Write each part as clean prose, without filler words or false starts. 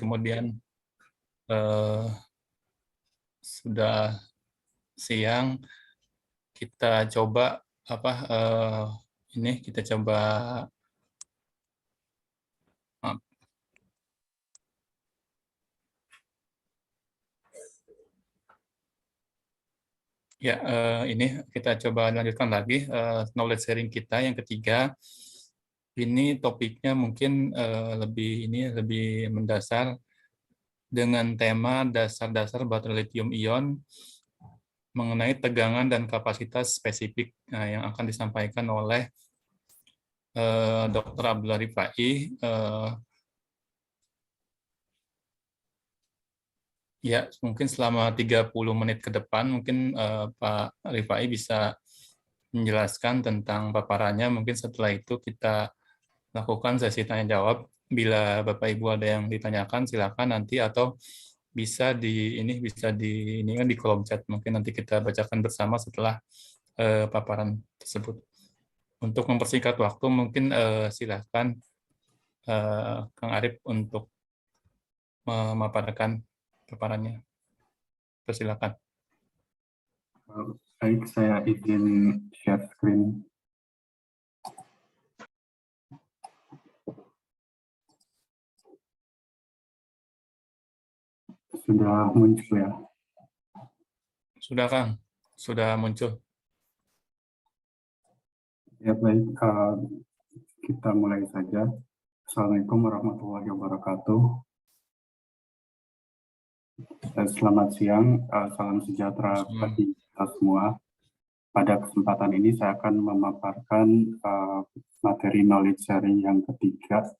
kemudian sudah siang, kita coba kita coba ini kita coba lanjutkan lagi knowledge sharing kita yang ketiga. Ini topiknya mungkin lebih mendasar dengan tema dasar-dasar baterai lithium ion mengenai tegangan dan kapasitas spesifik yang akan disampaikan oleh Dr. Abdullah Rifai. Ya, mungkin selama 30 menit ke depan mungkin Pak Rifai bisa menjelaskan tentang paparannya. Mungkin setelah itu kita lakukan sesi tanya jawab. Bila Bapak Ibu ada yang ditanyakan silakan nanti, atau bisa di kolom chat. Mungkin nanti kita bacakan bersama setelah paparan tersebut. Untuk mempersingkat waktu mungkin silakan Kang Arif untuk memaparkan paparannya. Persilakan. Baik, saya izin share screen. Sudah muncul ya? Sudah, Kang. Sudah muncul. Ya, baik. Kita mulai saja. Assalamualaikum warahmatullahi wabarakatuh. Selamat siang, salam sejahtera bagi kita semua. Pada kesempatan ini saya akan memaparkan materi knowledge sharing yang ketiga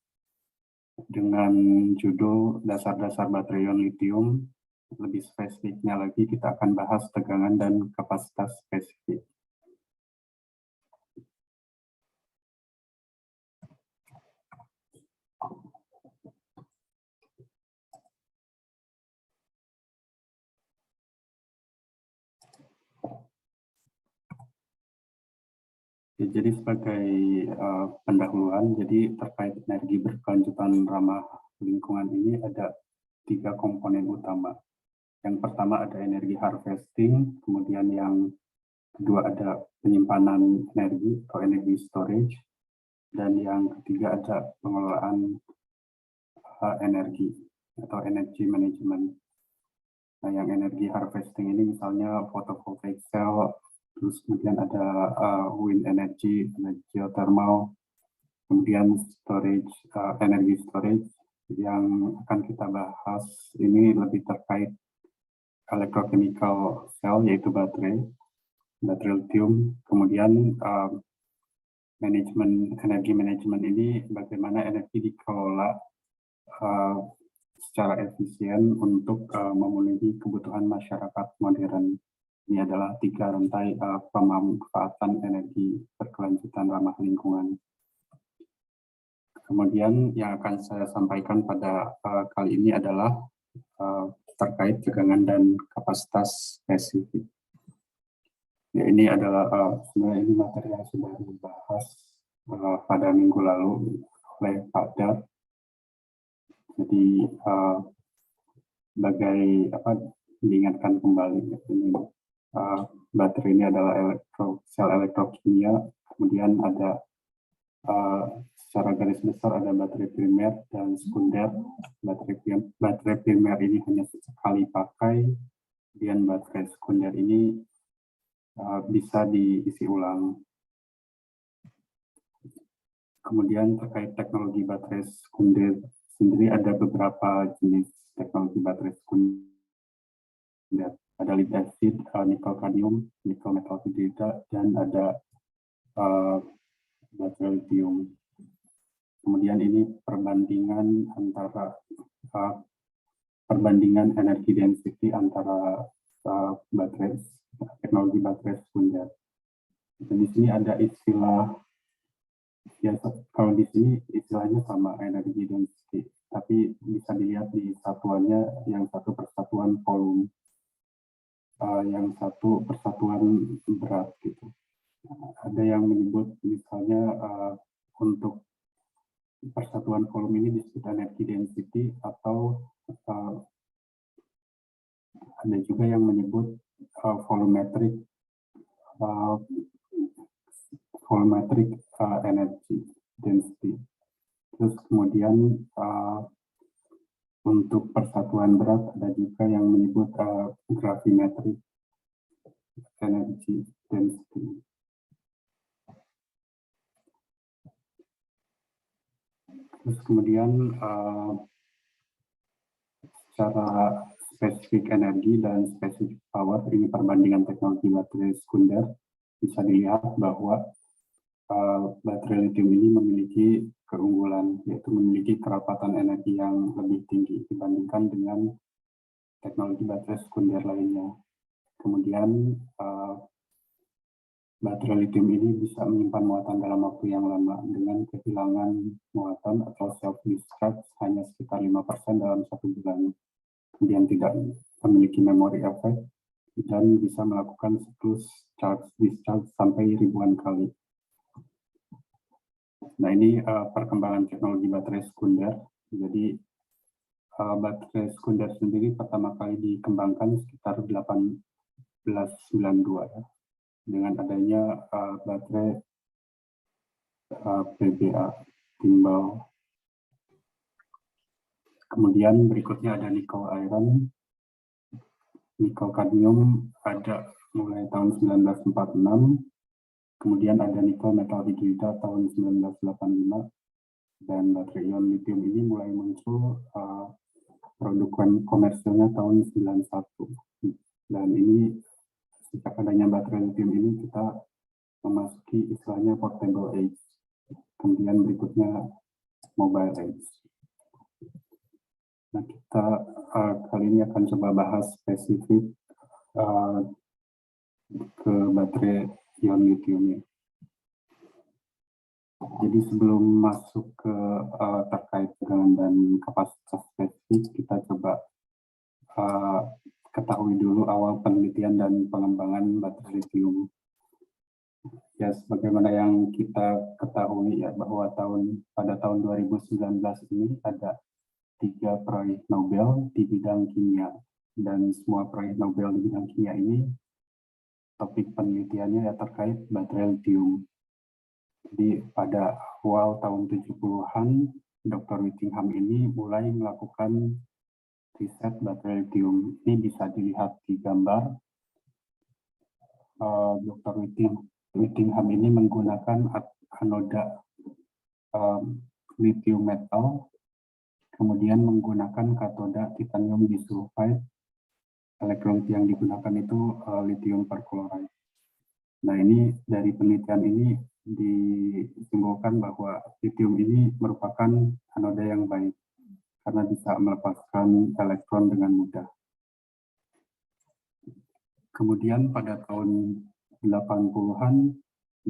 dengan judul dasar-dasar baterai ion lithium. Lebih spesifiknya lagi kita akan bahas tegangan dan kapasitas spesifik. Ya, jadi sebagai pendahuluan, jadi terkait energi berkelanjutan ramah lingkungan ini ada 3 komponen utama. Yang pertama ada energi harvesting, kemudian yang kedua ada penyimpanan energi atau energi storage, dan yang ketiga ada pengelolaan energi atau energy management. Nah, yang energi harvesting ini misalnya photovoltaic cell, terus kemudian ada wind energy, geothermal, kemudian storage, energi storage yang akan kita bahas ini lebih terkait electrochemical cell, yaitu baterai lithium. Kemudian energi manajemen ini bagaimana energi dikelola secara efisien untuk memenuhi kebutuhan masyarakat modern. Ini adalah 3 rantai pemanfaatan energi berkelanjutan ramah lingkungan. Kemudian yang akan saya sampaikan pada kali ini adalah terkait tegangan dan kapasitas spesifik. Ya, ini adalah sebenarnya ini materi yang sudah dibahas pada minggu lalu oleh Pak Dar. Jadi diingatkan kembali, ini baterai ini adalah sel elektrokimia, kemudian ada secara garis besar ada baterai primer dan sekunder. Baterai primer ini hanya sekali pakai, kemudian baterai sekunder ini bisa diisi ulang. Kemudian terkait teknologi baterai sekunder sendiri ada beberapa jenis teknologi baterai sekunder. Ada lead acid, nikel kadmium, nikel metal hidrida, dan ada baterai lithium. Kemudian ini perbandingan energi density antara teknologi baterai sekunder. Dan di sini ada istilah, ya kalau di sini istilahnya sama, energi density, tapi bisa dilihat di satuannya, yang satu persatuan volume, yang satu persatuan berat gitu. Ada yang menyebut misalnya untuk persatuan volume ini disebut energy density atau ada juga yang menyebut volumetric energy density. Terus kemudian untuk persatuan berat ada juga yang menyebut gravimetric energy density. Terus kemudian secara spesifik energi dan spesifik power, ini perbandingan teknologi baterai sekunder, bisa dilihat bahwa baterai lithium ini memiliki keunggulan, yaitu memiliki kerapatan energi yang lebih tinggi dibandingkan dengan teknologi baterai sekunder lainnya. Kemudian baterai lithium ini bisa menyimpan muatan dalam waktu yang lama dengan kehilangan muatan atau self-discharge hanya sekitar 5% dalam 1 bulan. Kemudian tidak memiliki memori efek dan bisa melakukan siklus charge-discharge sampai ribuan kali. Nah, ini perkembangan teknologi baterai sekunder. Jadi baterai sekunder sendiri pertama kali dikembangkan sekitar 1892 ya, dengan adanya baterai PBA timbal. Kemudian berikutnya ada nickel iron, nickel kadmium ada mulai tahun 1946. Kemudian ada nikel metal hidrida tahun 1985, dan baterai ion lithium ini mulai muncul produk komersilnya tahun 91. Dan ini sejak adanya baterai lithium ini kita memasuki istilahnya portable age. Kemudian berikutnya mobile age. Nah, kita kali ini akan coba bahas spesifik ke baterai ion lithium. Jadi sebelum masuk ke terkait tegangan dan kapasitas spesifik, kita coba ketahui dulu awal penelitian dan pengembangan baterai lithium. Ya, sebagaimana yang kita ketahui ya, bahwa pada tahun 2019 ini ada 3 proyek Nobel di bidang kimia, dan semua proyek Nobel di bidang kimia ini topik penelitiannya ya terkait baterai lithium. Jadi pada awal tahun 70-an, Dr. Whittingham ini mulai melakukan riset baterai lithium. Ini bisa dilihat di gambar. Dr. Whittingham ini menggunakan anoda lithium metal, kemudian menggunakan katoda titanium disulfide. Elektrolit yang digunakan itu lithium perchloride. Nah, ini dari penelitian ini disimpulkan bahwa lithium ini merupakan anoda yang baik karena bisa melepaskan elektron dengan mudah. Kemudian pada tahun 80-an,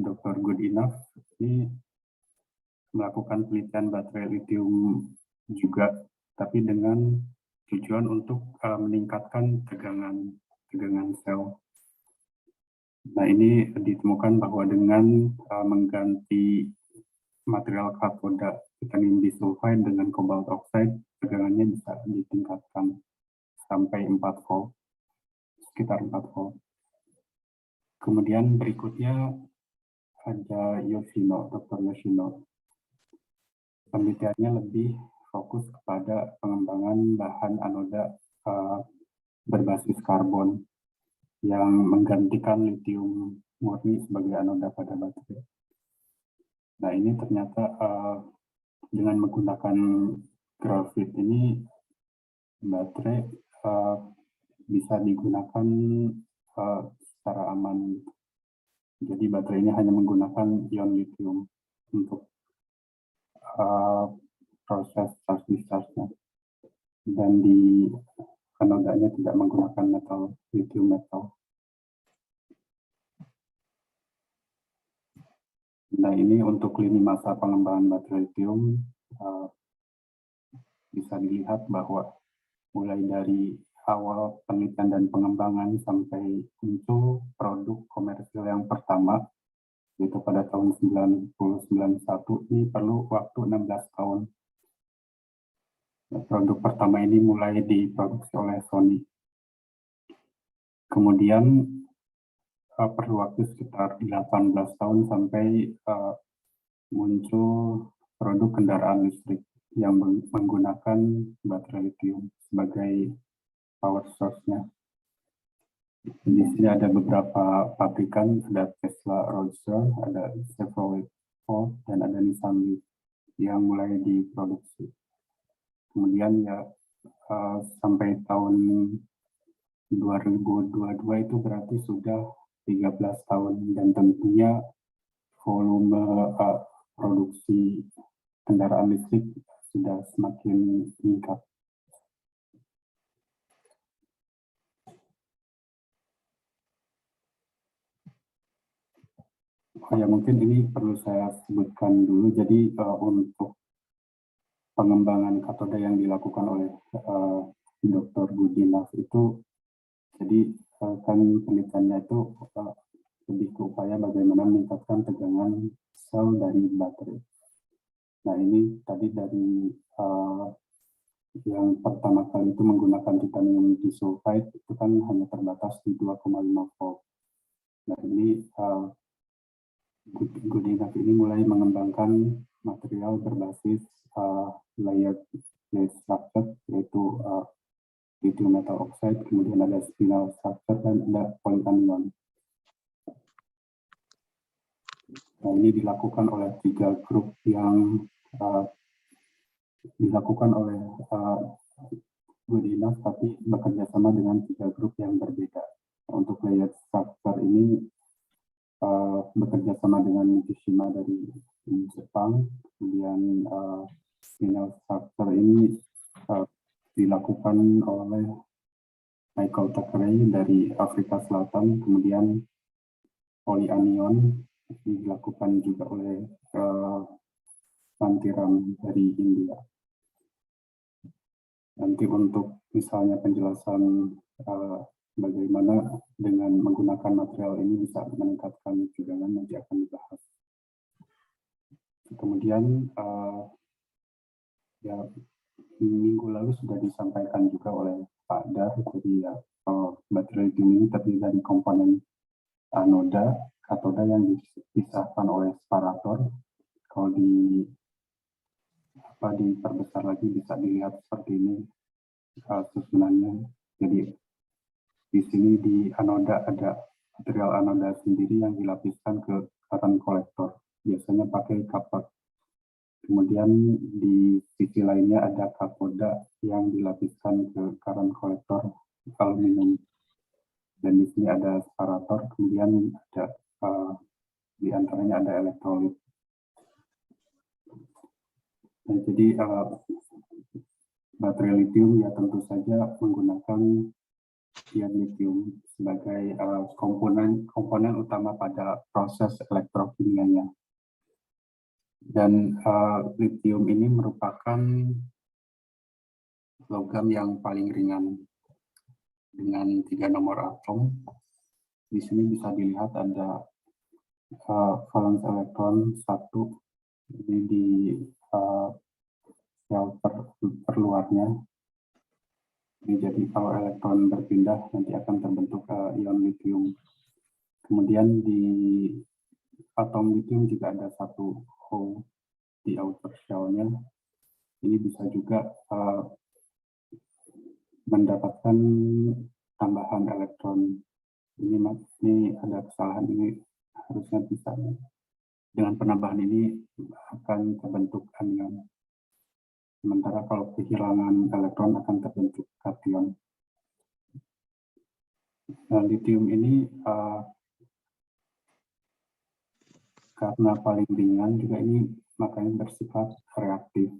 Dr. Goodenough ini melakukan penelitian baterai lithium juga, tapi dengan tujuan untuk meningkatkan tegangan sel. Nah, ini ditemukan bahwa dengan mengganti material katoda titanium disulfide dengan cobalt oxide, tegangannya bisa ditingkatkan sampai 4 volt, sekitar 4 volt. Kemudian berikutnya ada Yoshino, Dr. Yoshino. Penelitiannya lebih fokus kepada pengembangan bahan anoda berbasis karbon yang menggantikan lithium murni sebagai anoda pada baterai. Nah, ini ternyata dengan menggunakan grafit ini baterai bisa digunakan secara aman. Jadi baterainya hanya menggunakan ion lithium untuk proses charge-discharge-nya, dan di anodanya tidak menggunakan lithium metal. Nah, ini untuk lini masa pengembangan baterai lithium bisa dilihat bahwa mulai dari awal penelitian dan pengembangan sampai muncul produk komersil yang pertama yaitu pada tahun 1991. Ini perlu waktu 16 tahun. Produk pertama ini mulai diproduksi oleh Sony. Kemudian perlu waktu sekitar 18 tahun sampai muncul produk kendaraan listrik yang menggunakan baterai lithium sebagai power source-nya. Di sini ada beberapa pabrikan, ada Tesla Roadster, ada Chevrolet Volt, dan ada Nissan Leaf yang mulai diproduksi. Kemudian ya sampai tahun 2022 itu berarti sudah 13 tahun, dan tentunya volume produksi kendaraan listrik sudah semakin meningkat. Ya mungkin ini perlu saya sebutkan dulu. Jadi untuk pengembangan katoda yang dilakukan oleh Dr. Budinov itu, jadi kan penelitiannya itu lebih ke upaya bagaimana meningkatkan tegangan sel dari baterai. Nah ini tadi dari yang pertama kali itu menggunakan titanium disulfide itu kan hanya terbatas di 2,5 volt. Nah ini Goodenough ini mulai mengembangkan material berbasis layered structure, yaitu lithium metal oxide, kemudian ada spinel structure, dan ada polyanion. Nah, ini dilakukan oleh 3 grup yang dilakukan oleh Goodenough, tapi bekerja sama dengan 3 grup yang berbeda. Untuk layered structure ini bekerja sama dengan Mitsushima dari Jepang, kemudian spinel structure ini dilakukan oleh Michael Thackeray dari Afrika Selatan, kemudian polyanion dilakukan juga oleh Santiram dari India. Nanti untuk misalnya penjelasan bagaimana dengan menggunakan material ini bisa meningkatkan tegangan, nanti akan dibahas. Kemudian ya minggu lalu sudah disampaikan juga oleh Pak Dar, jadi ya baterai lithium ini terdiri dari komponen anoda, katoda yang dipisahkan oleh separator. Kalau diperbesar lagi bisa dilihat seperti ini susunannya. Jadi di sini di anoda ada material anoda sendiri yang dilapiskan ke current collector, biasanya pakai copper. Kemudian di sisi lainnya ada katoda yang dilapiskan ke current collector aluminium. Dan di sini ada separator, kemudian ada di antaranya ada elektrolit. Nah, jadi baterai lithium ya tentu saja menggunakan ion lithium sebagai komponen utama pada proses elektrokimianya. Dan lithium ini merupakan logam yang paling ringan dengan 3 nomor atom. Di sini bisa dilihat ada valence elektron 1 ini di sel perluarnya. Jadi kalau elektron berpindah nanti akan terbentuk ion lithium. Kemudian di atom lithium juga ada 1 hole di outer shell-nya. Ini bisa juga mendapatkan tambahan elektron. Ini ada kesalahan, ini harusnya bisa. Dengan penambahan ini akan terbentuk anion. Sementara kalau kehilangan elektron akan terbentuk kation. Nah, lithium ini karena paling ringan juga ini makanya bersifat reaktif.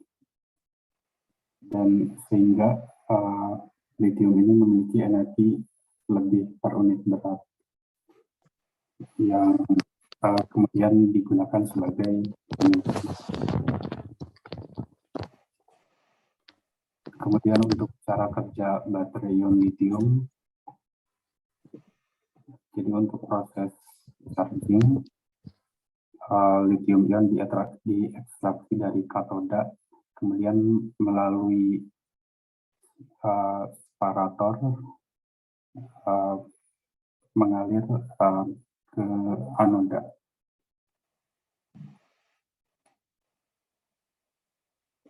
Dan sehingga lithium ini memiliki energi lebih per unit berat yang kemudian digunakan sebagai energi. Kemudian untuk cara kerja baterai ion lithium, jadi untuk proses charging lithium ion diekstraksi dari katoda, kemudian melalui separator mengalir ke anoda.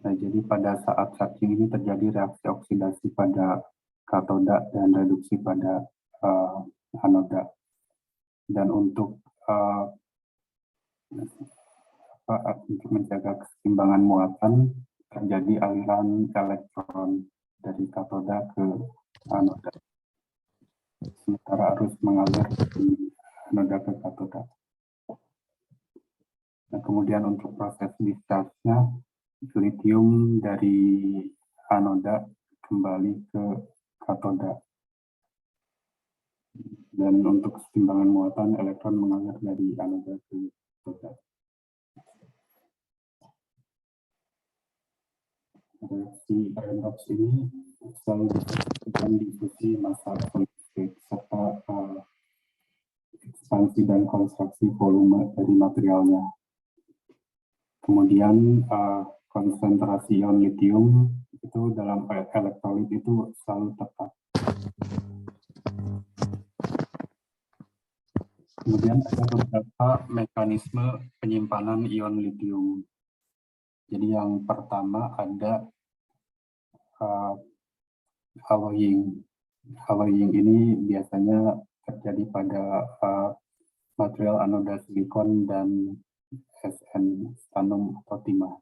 Nah, jadi pada saat charging ini terjadi reaksi oksidasi pada katoda dan reduksi pada anoda. Dan untuk menjaga keseimbangan muatan, terjadi aliran elektron dari katoda ke anoda. Sementara arus mengalir dari anoda ke katoda. Nah, kemudian untuk proses discharge-nya, lithium dari anoda kembali ke katoda. Dan untuk keseimbangan muatan, elektron mengalir dari anoda ke katoda. Reaksi redox ini selalu disebutkan difusi massa solid state serta ekspansi dan kontraksi volume dari materialnya. Kemudian konsentrasi ion lithium itu dalam elektrolit itu selalu tepat. Kemudian ada beberapa mekanisme penyimpanan ion lithium. Jadi yang pertama ada alloying. Alloying ini biasanya terjadi pada material anoda silikon dan SN, stannum atau timah.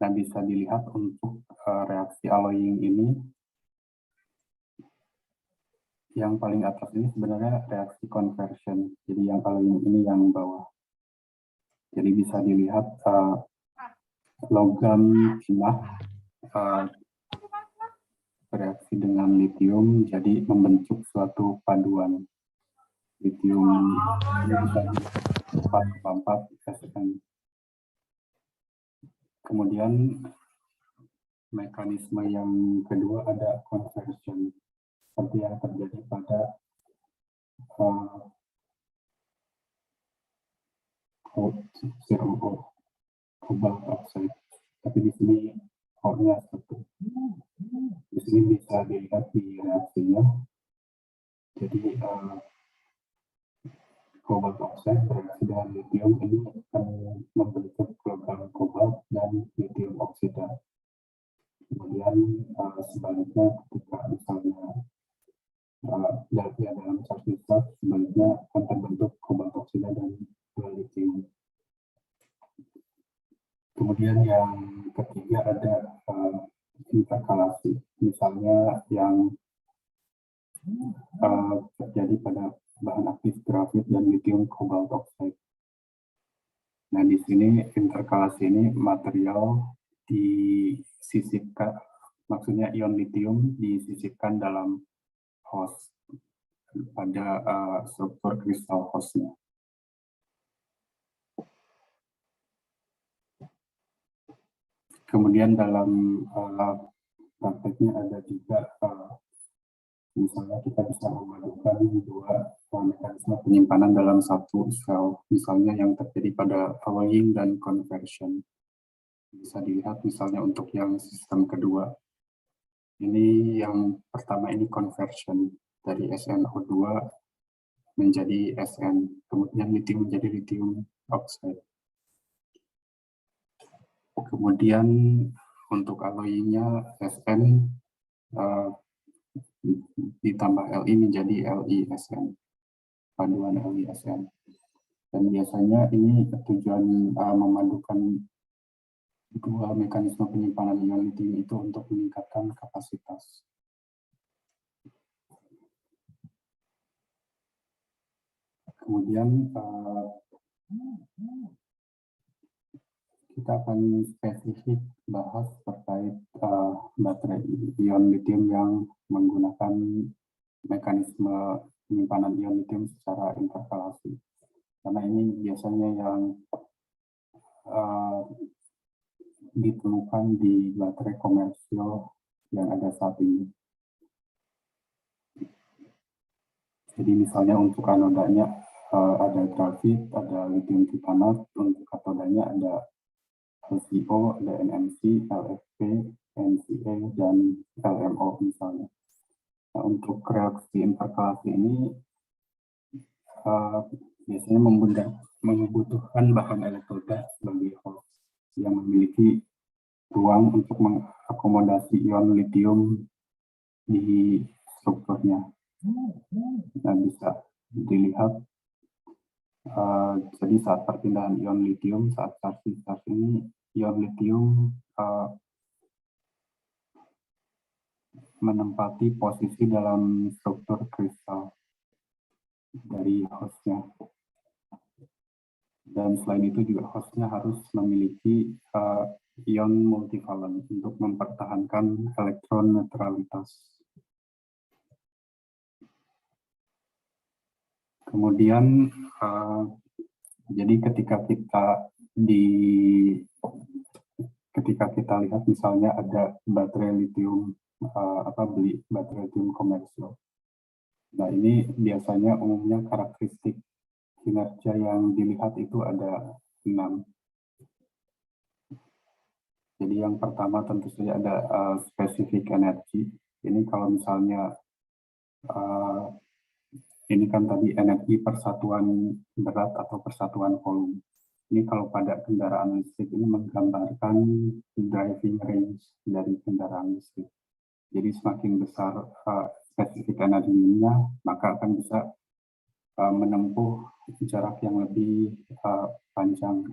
Nah, bisa dilihat untuk reaksi alloying ini, yang paling atas ini sebenarnya reaksi conversion. Jadi yang alloying ini yang bawah. Jadi bisa dilihat logam timah bereaksi dengan lithium, jadi membentuk suatu paduan. Lithium ini bisa 4,4 SN. Kemudian mekanisme yang kedua ada conversion, seperti yang terjadi pada cobalt oxide. Tapi di sini O-nya satu. Di sini bisa dilihat di reaksinya. Jadi cobalt oxide bereaksi dengan lithium ini akan membentuk logam kobalt dan lithium oksida. Kemudian sebaliknya ketika misalnya dalam charge discharge, sebaliknya akan terbentuk kobalt oksida dan lithium. Kemudian yang ketiga ada interkalasi, misalnya yang terjadi pada bahan aktif grafit dan lithium cobalt oxide. Nah, di sini interkalasi ini material disisipkan, maksudnya ion lithium disisipkan dalam host pada struktur kristal hostnya. Kemudian dalam prakteknya ada juga misalnya kita bisa memadukan dua mekanisme penyimpanan dalam satu sel, misalnya yang terjadi pada alloying dan conversion. Bisa dilihat misalnya untuk yang sistem kedua. Ini yang pertama ini conversion dari SnO2 menjadi Sn, kemudian lithium menjadi lithium oxide. Kemudian untuk alloyingnya Sn ditambah Li menjadi LiSn, paduan LiSn. Dan biasanya ini tujuan memadukan dua mekanisme penyimpanan ion lithium itu untuk meningkatkan kapasitas. Kemudian kita akan spesifik bahas terkait baterai ion lithium yang menggunakan mekanisme penyimpanan ion lithium secara interkalasi. Karena ini biasanya yang ditemukan di baterai komersial yang ada saat ini. Jadi misalnya untuk anodanya ada grafit, ada lithium titanat, untuk katodanya ada LCO, ada NMC, LFP, NCA, dan LMO misalnya. Nah, untuk reaksi interkalasi ini biasanya membutuhkan bahan elektroda sebagai host yang memiliki ruang untuk mengakomodasi ion lithium di strukturnya. Nah, bisa dilihat jadi saat perpindahan ion lithium, saat charge ini, ion lithium menempati posisi dalam struktur kristal dari hostnya. Dan selain itu juga hostnya harus memiliki ion multivalen untuk mempertahankan elektron netralitas. Kemudian jadi ketika kita lihat misalnya ada baterai lithium beli baterai lithium komersial. Nah, ini biasanya umumnya karakteristik kinerja yang dilihat itu ada 6. Jadi yang pertama tentu saja ada spesifik energi. Ini kalau misalnya ini kan tadi energi persatuan berat atau persatuan volume. Ini kalau pada kendaraan listrik ini menggambarkan driving range dari kendaraan listrik. Jadi semakin besar spesifik energinya, maka akan bisa menempuh jarak yang lebih panjang.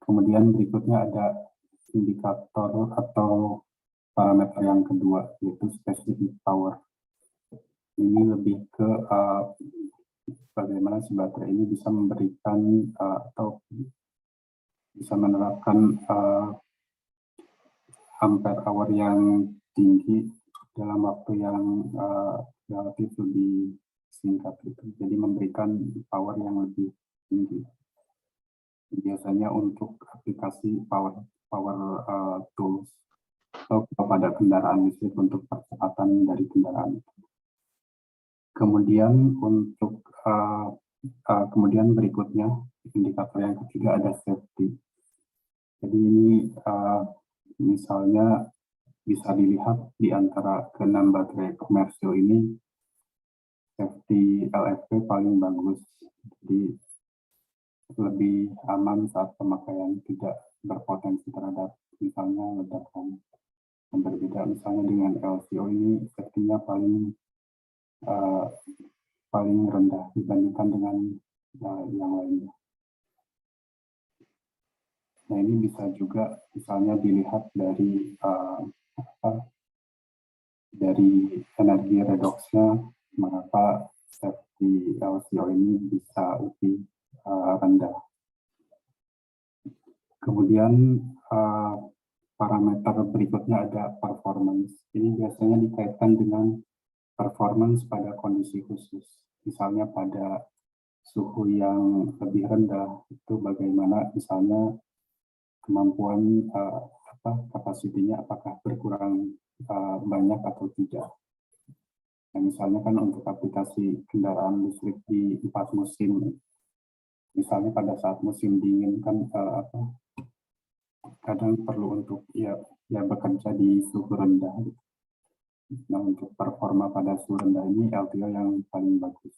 Kemudian berikutnya ada indikator atau parameter yang kedua, yaitu specific power. Ini lebih ke bagaimana si baterai ini bisa memberikan atau bisa menerapkan ampere hour yang tinggi dalam waktu yang relatif lebih singkat itu. Jadi memberikan power yang lebih tinggi. Biasanya untuk aplikasi power tools atau pada kendaraan listrik untuk percepatan dari kendaraan itu. Kemudian untuk kemudian berikutnya indikator yang ketiga ada safety. Jadi ini misalnya bisa dilihat di antara ke-6 baterai komersial ini safety LFP paling bagus. Jadi lebih aman saat pemakaian, tidak berpotensi terhadap misalnya ledakan. Yang berbeda misalnya dengan LCO ini safety-nya paling rendah dibandingkan dengan yang lainnya. Nah, ini bisa juga misalnya dilihat dari energi redoxnya, mengapa safety LCO ini bisa lebih rendah. Kemudian parameter berikutnya ada performance. Ini biasanya dikaitkan dengan performance pada kondisi khusus. Misalnya pada suhu yang lebih rendah, itu bagaimana misalnya kemampuan kapasitinya apakah berkurang banyak atau tidak. Nah, misalnya kan untuk aplikasi kendaraan listrik di 4 musim, misalnya pada saat musim dingin kan kadang perlu untuk bekerja di suhu rendah. Nah, untuk performa pada suhu rendah ini LTO yang paling bagus.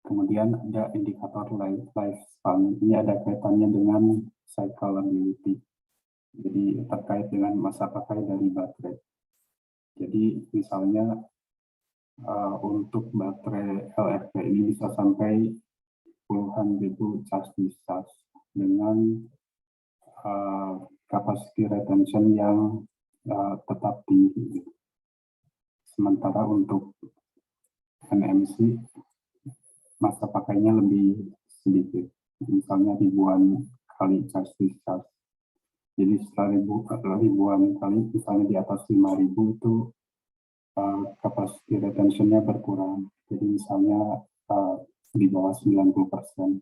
Kemudian ada indikator lifespan. Ini ada kaitannya dengan cyclability. Jadi terkait dengan masa pakai dari baterai. Jadi misalnya untuk baterai LFP ini bisa sampai puluhan ribu charge discharge dengan capacity retention yang tetap tinggi. Sementara untuk NMC masa pakainya lebih sedikit, misalnya ribuan kali charge discharge. Jadi setelah ribuan kali, misalnya di atas 5.000 itu capacity retention-nya berkurang. Jadi misalnya di bawah 90%.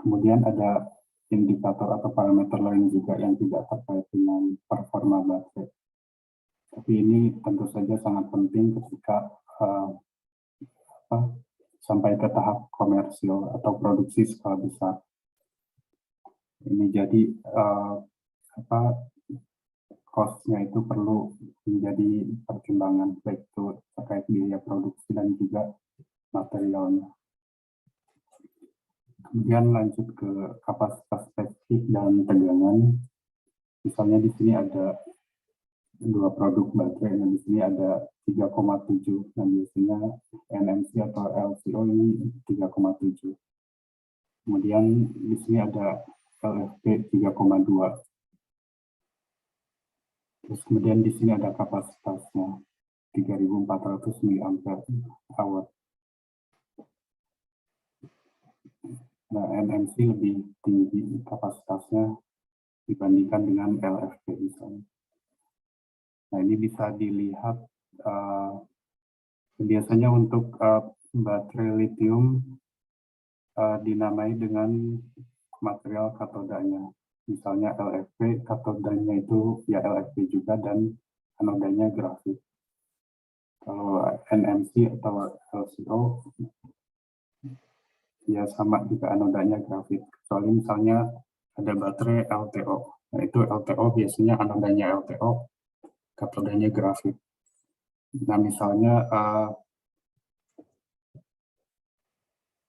Kemudian ada indikator atau parameter lain juga yang tidak terkait dengan performa baterai. Tapi ini tentu saja sangat penting ketika sampai ke tahap komersil atau produksi skala besar. Ini jadi cost-nya itu perlu menjadi pertimbangan, baik itu terkait biaya produksi dan juga materialnya. Kemudian lanjut ke kapasitas spesifik dan tegangan. Misalnya di sini ada dua produk baterai, dan di sini ada 3,7, dan biasanya NMC atau LCO ini 3,7. Kemudian di sini ada LFP 3,2. Terus kemudian di sini ada kapasitasnya 3.400 mAh. Nah, NMC lebih tinggi kapasitasnya dibandingkan dengan LFP misalnya. Nah, ini bisa dilihat biasanya untuk baterai lithium dinamai dengan material katodanya. Misalnya LFP, katodanya itu ya LFP juga dan anodanya grafit. Kalau NMC atau LCO ya sama juga anodanya grafit. Kecuali misalnya ada baterai LTO. Nah, itu LTO biasanya anodanya LTO, katodanya grafit. Nah, misalnya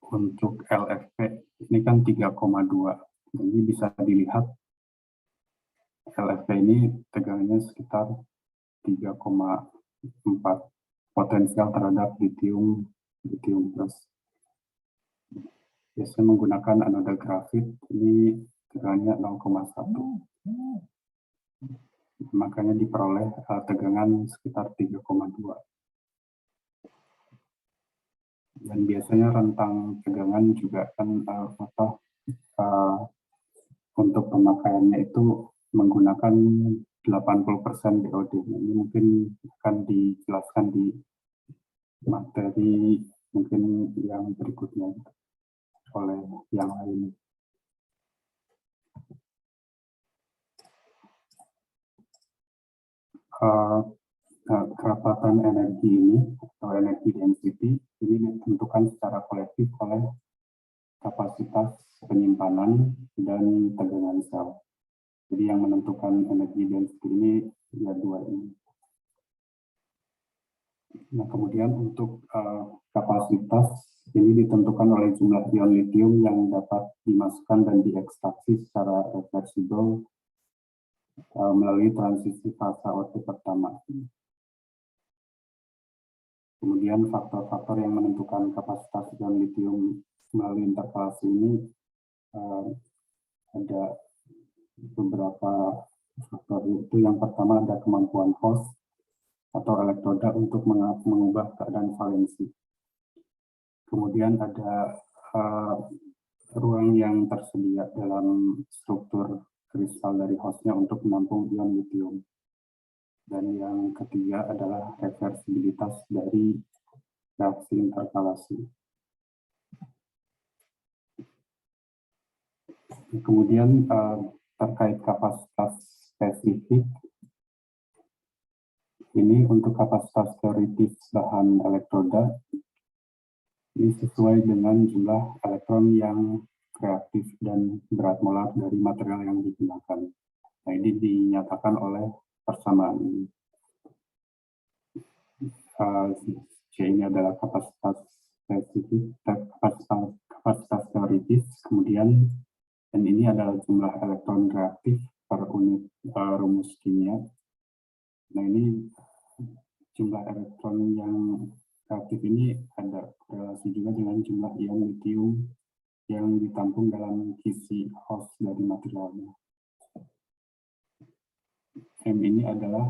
untuk LFP ini kan 3,2. Ini bisa dilihat LFP ini tegangannya sekitar 3,4 potensial terhadap lithium plus. Biasanya menggunakan anoda grafit ini tegangannya 0,1. Makanya diperoleh tegangan sekitar 3,2. Dan biasanya rentang tegangan juga kan untuk pemakaiannya itu menggunakan 80% DOD. Ini mungkin akan dijelaskan di materi mungkin yang berikutnya oleh yang lain. Kerapatan energi ini atau energi density ini ditentukan secara kolektif oleh kapasitas penyimpanan dan tegangan sel. Jadi yang menentukan energi density ini ya dua ini. Nah, kemudian untuk kapasitas ini ditentukan oleh jumlah ion lithium yang dapat dimasukkan dan diekstraksi secara reversibel melalui transisi fase order pertama. Kemudian faktor-faktor yang menentukan kapasitas ion lithium melalui interkalasi ini ada beberapa faktor. Itu yang pertama ada kemampuan host atau elektroda untuk mengubah keadaan valensi. Kemudian ada ruang yang tersedia dalam struktur kristal dari hostnya untuk menampung ion lithium. Dan yang ketiga adalah reversibilitas dari reaksi interkalasi. Kemudian terkait kapasitas spesifik, ini untuk kapasitas teoritis bahan elektroda, ini sesuai dengan jumlah elektron yang reaktif dan berat molar dari material yang digunakan. Nah, ini dinyatakan oleh persamaan ini. C ini adalah kapasitas spesifik, kapasitas teoritis, kemudian dan ini adalah jumlah elektron reaktif per unit rumus kimia. Nah, ini jumlah elektron yang reaktif ini ada relasi juga dengan jumlah ion lithium yang ditampung dalam kisi host dari materialnya. M ini adalah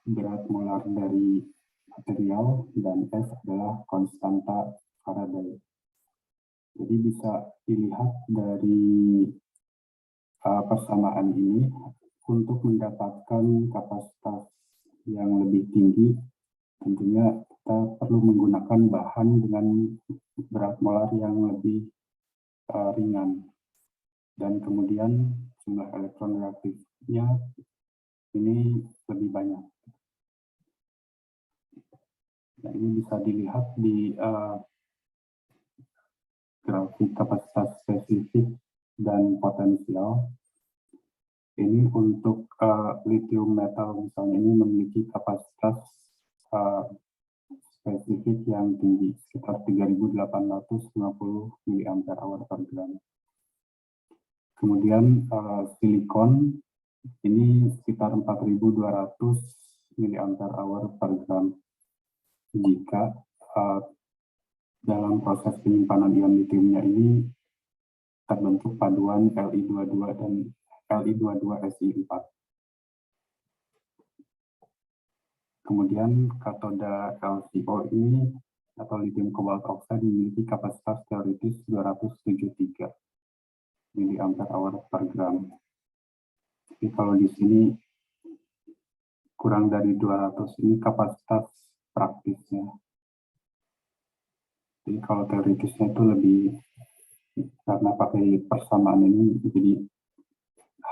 berat molar dari material dan S adalah konstanta Faraday. Jadi bisa dilihat dari persamaan ini untuk mendapatkan kapasitas yang lebih tinggi, tentunya kita perlu menggunakan bahan dengan berat molar yang lebih ringan. Dan kemudian jumlah elektron reaktifnya ini lebih banyak. Nah, ini bisa dilihat di grafik kapasitas spesifik dan potensial. Ini untuk lithium metal misalnya ini memiliki kapasitas spesifik yang tinggi, sekitar 3.850 mAh per gram. Kemudian silikon ini sekitar 4.200 mAh per gram. Jika dalam proses penyimpanan ion litiumnya ini terbentuk paduan Li22 dan Li22Si4. Kemudian katoda LCO ini atau lithium cobalt oxide memiliki kapasitas teoritis 273 mAh per gram. Jadi kalau di sini kurang dari 200 ini kapasitas praktisnya. Jadi kalau teoritisnya itu lebih, karena pakai persamaan ini jadi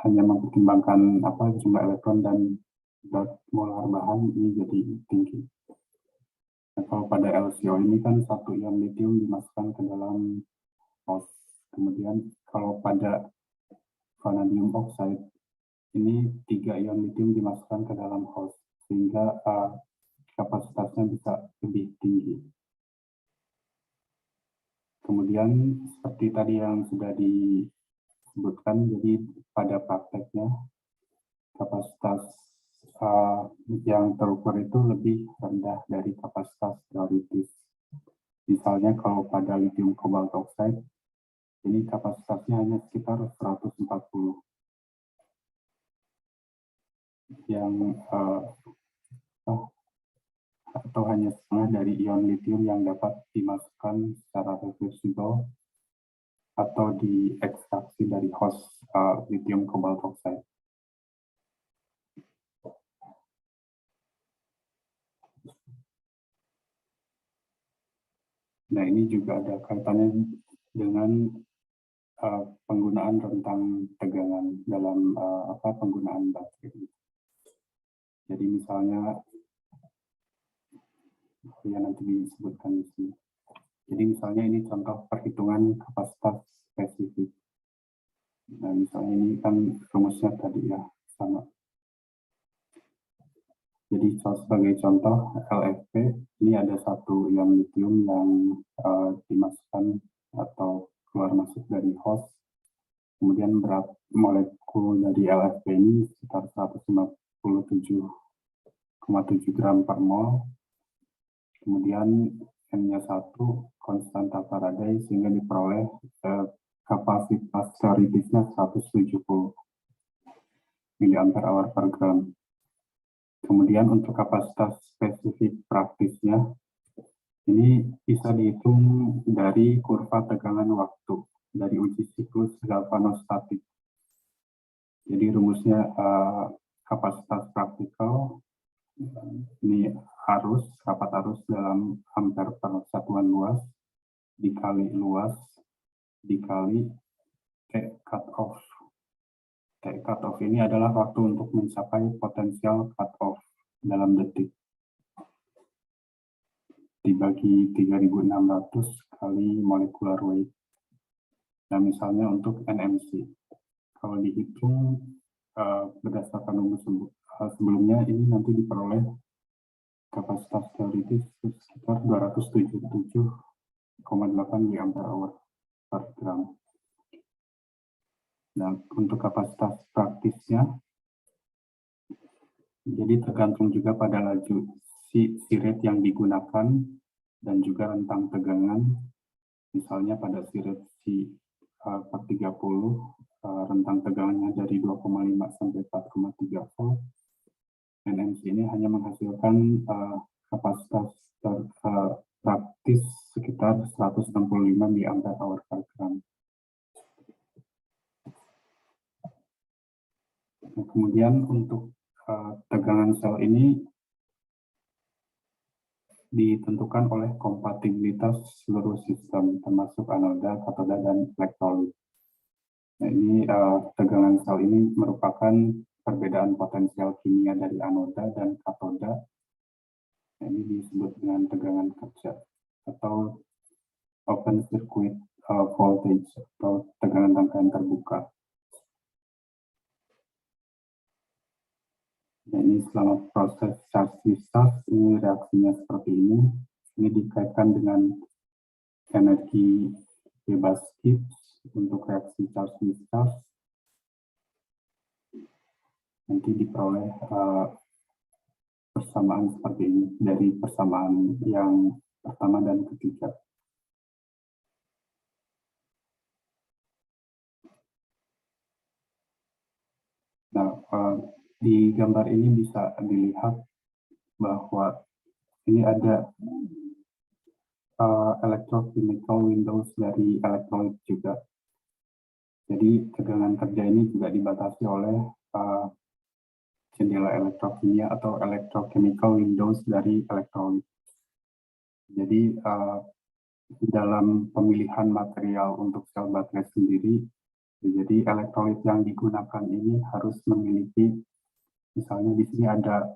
hanya mempertimbangkan jumlah elektron dan zat molar bahan ini jadi tinggi. Nah, kalau pada LCO ini kan satu ion litium dimasukkan ke dalam host. Kemudian kalau pada vanadium oxide ini 3 ion litium dimasukkan ke dalam host sehingga kapasitasnya bisa lebih tinggi. Kemudian seperti tadi yang sudah disebutkan, jadi pada prakteknya kapasitas yang terukur itu lebih rendah dari kapasitas teoritis. Misalnya kalau pada lithium cobalt oxide, ini kapasitasnya hanya sekitar 140. Yang atau hanya setengah dari ion litium yang dapat dimasukkan secara reversible atau diekstraksi dari host lithium cobalt oxide. Nah, ini juga ada kaitannya dengan penggunaan rentang tegangan dalam penggunaan baterai. Jadi misalnya, ya nanti disebutkan di sini. Jadi misalnya ini contoh perhitungan kapasitas spesifik. Nah, misalnya ini kan rumusnya tadi ya sama. Jadi sebagai contoh LFP, ini ada satu ion litium yang dimasukkan atau keluar masuk dari host. Kemudian berat molekul dari LFP ini sekitar 157,7 gram per mol. Kemudian M-nya 1 konstanta Faraday sehingga diperoleh kapasitas teoritisnya 170 mAh per gram. Kemudian untuk kapasitas spesifik praktisnya, ini bisa dihitung dari kurva tegangan waktu dari uji siklus galvanostatik. Jadi rumusnya kapasitas praktikal, ini rapat arus dalam ampere per satuan luas, dikali luas, dikali T cut-off. T cut-off ini adalah waktu untuk mencapai potensial cut-off dalam detik. Dibagi 3.600 kali molecular weight. Nah, misalnya untuk NMC. Kalau dihitung berdasarkan rumus sebelumnya, ini nanti diperoleh kapasitas teoritis sekitar 277,8 mAh per gram. Nah, untuk kapasitas praktisnya, jadi tergantung juga pada laju siret yang digunakan dan juga rentang tegangan. Misalnya pada siret C430, rentang tegangannya dari 2,5 sampai 4,3 volt. NMC ini hanya menghasilkan kapasitas praktis sekitar 165 mAh per gram. Nah, kemudian untuk tegangan sel ini ditentukan oleh kompatibilitas seluruh sistem, termasuk anoda, katoda, dan elektrolit. Nah, ini tegangan sel ini merupakan perbedaan potensial kimia dari anoda dan katoda. Nah, ini disebut dengan tegangan kerja atau open circuit voltage atau tegangan rangkaian terbuka. Nah, ini selama proses charge discharge, ini reaksinya seperti ini. Ini dikaitkan dengan energi bebas Gibbs untuk reaksi charge discharge. Nanti diperoleh persamaan seperti ini dari persamaan yang pertama dan ketiga. Nah, di gambar ini bisa dilihat bahwa ini ada electrochemical windows dari elektrolit juga. Jadi tegangan kerja ini juga dibatasi oleh jendela elektrokimia atau electrochemical windows dari elektrolit. Jadi dalam pemilihan material untuk sel baterai sendiri, jadi elektrolit yang digunakan ini harus memiliki, misalnya di sini ada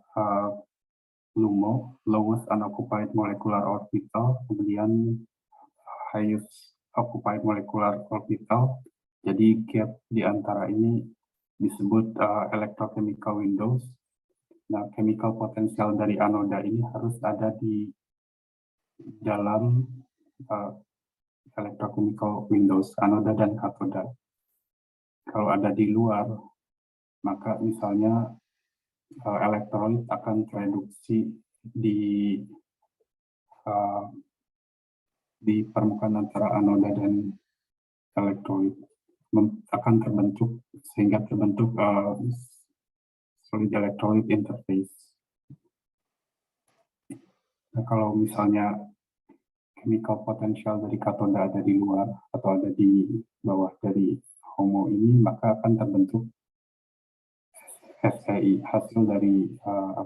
LUMO, lowest unoccupied molecular orbital, kemudian highest occupied molecular orbital. Jadi gap di antara ini disebut electrochemical windows. Nah, chemical potential dari anoda ini harus ada di dalam electrochemical windows anoda dan katoda. Kalau ada di luar, maka misalnya elektrolit akan tereduksi di permukaan antara anoda dan elektrolit, akan terbentuk sehingga terbentuk solid electrolyte interface. Nah, kalau misalnya chemical potential dari katoda ada di luar atau ada di bawah dari HOMO ini, maka akan terbentuk SEI, hasil dari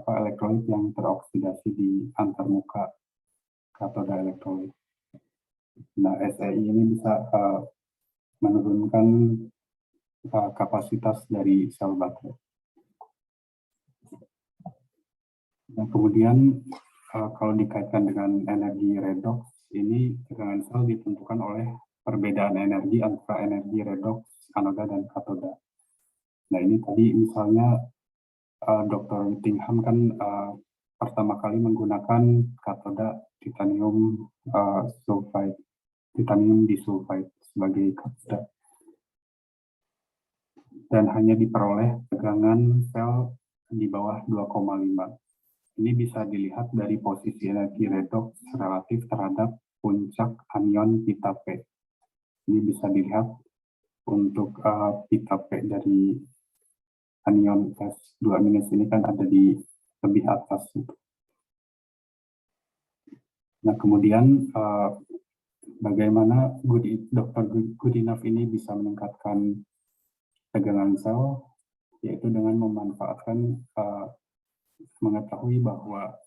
elektrolit yang teroksidasi di antarmuka katoda elektrolit. Nah, SEI ini bisa menurunkan kapasitas dari sel baterai. Nah, kemudian kalau dikaitkan dengan energi redox, ini tegangan sel ditentukan oleh perbedaan energi antara energi redox anoda dan katoda. Nah, ini tadi misalnya Dr. Whittingham kan pertama kali menggunakan katoda titanium sulfide, titanium disulfide sebagai katoda. Dan hanya diperoleh tegangan sel di bawah 2,5. Ini bisa dilihat dari posisi energi redox relatif terhadap puncak anion pita P. Ini bisa dilihat untuk pita P dari anion S2- ini kan ada di lebih atas. Nah, kemudian bagaimana Dr. Goodenough ini bisa meningkatkan tegangan sel, yaitu dengan memanfaatkan mengetahui bahwa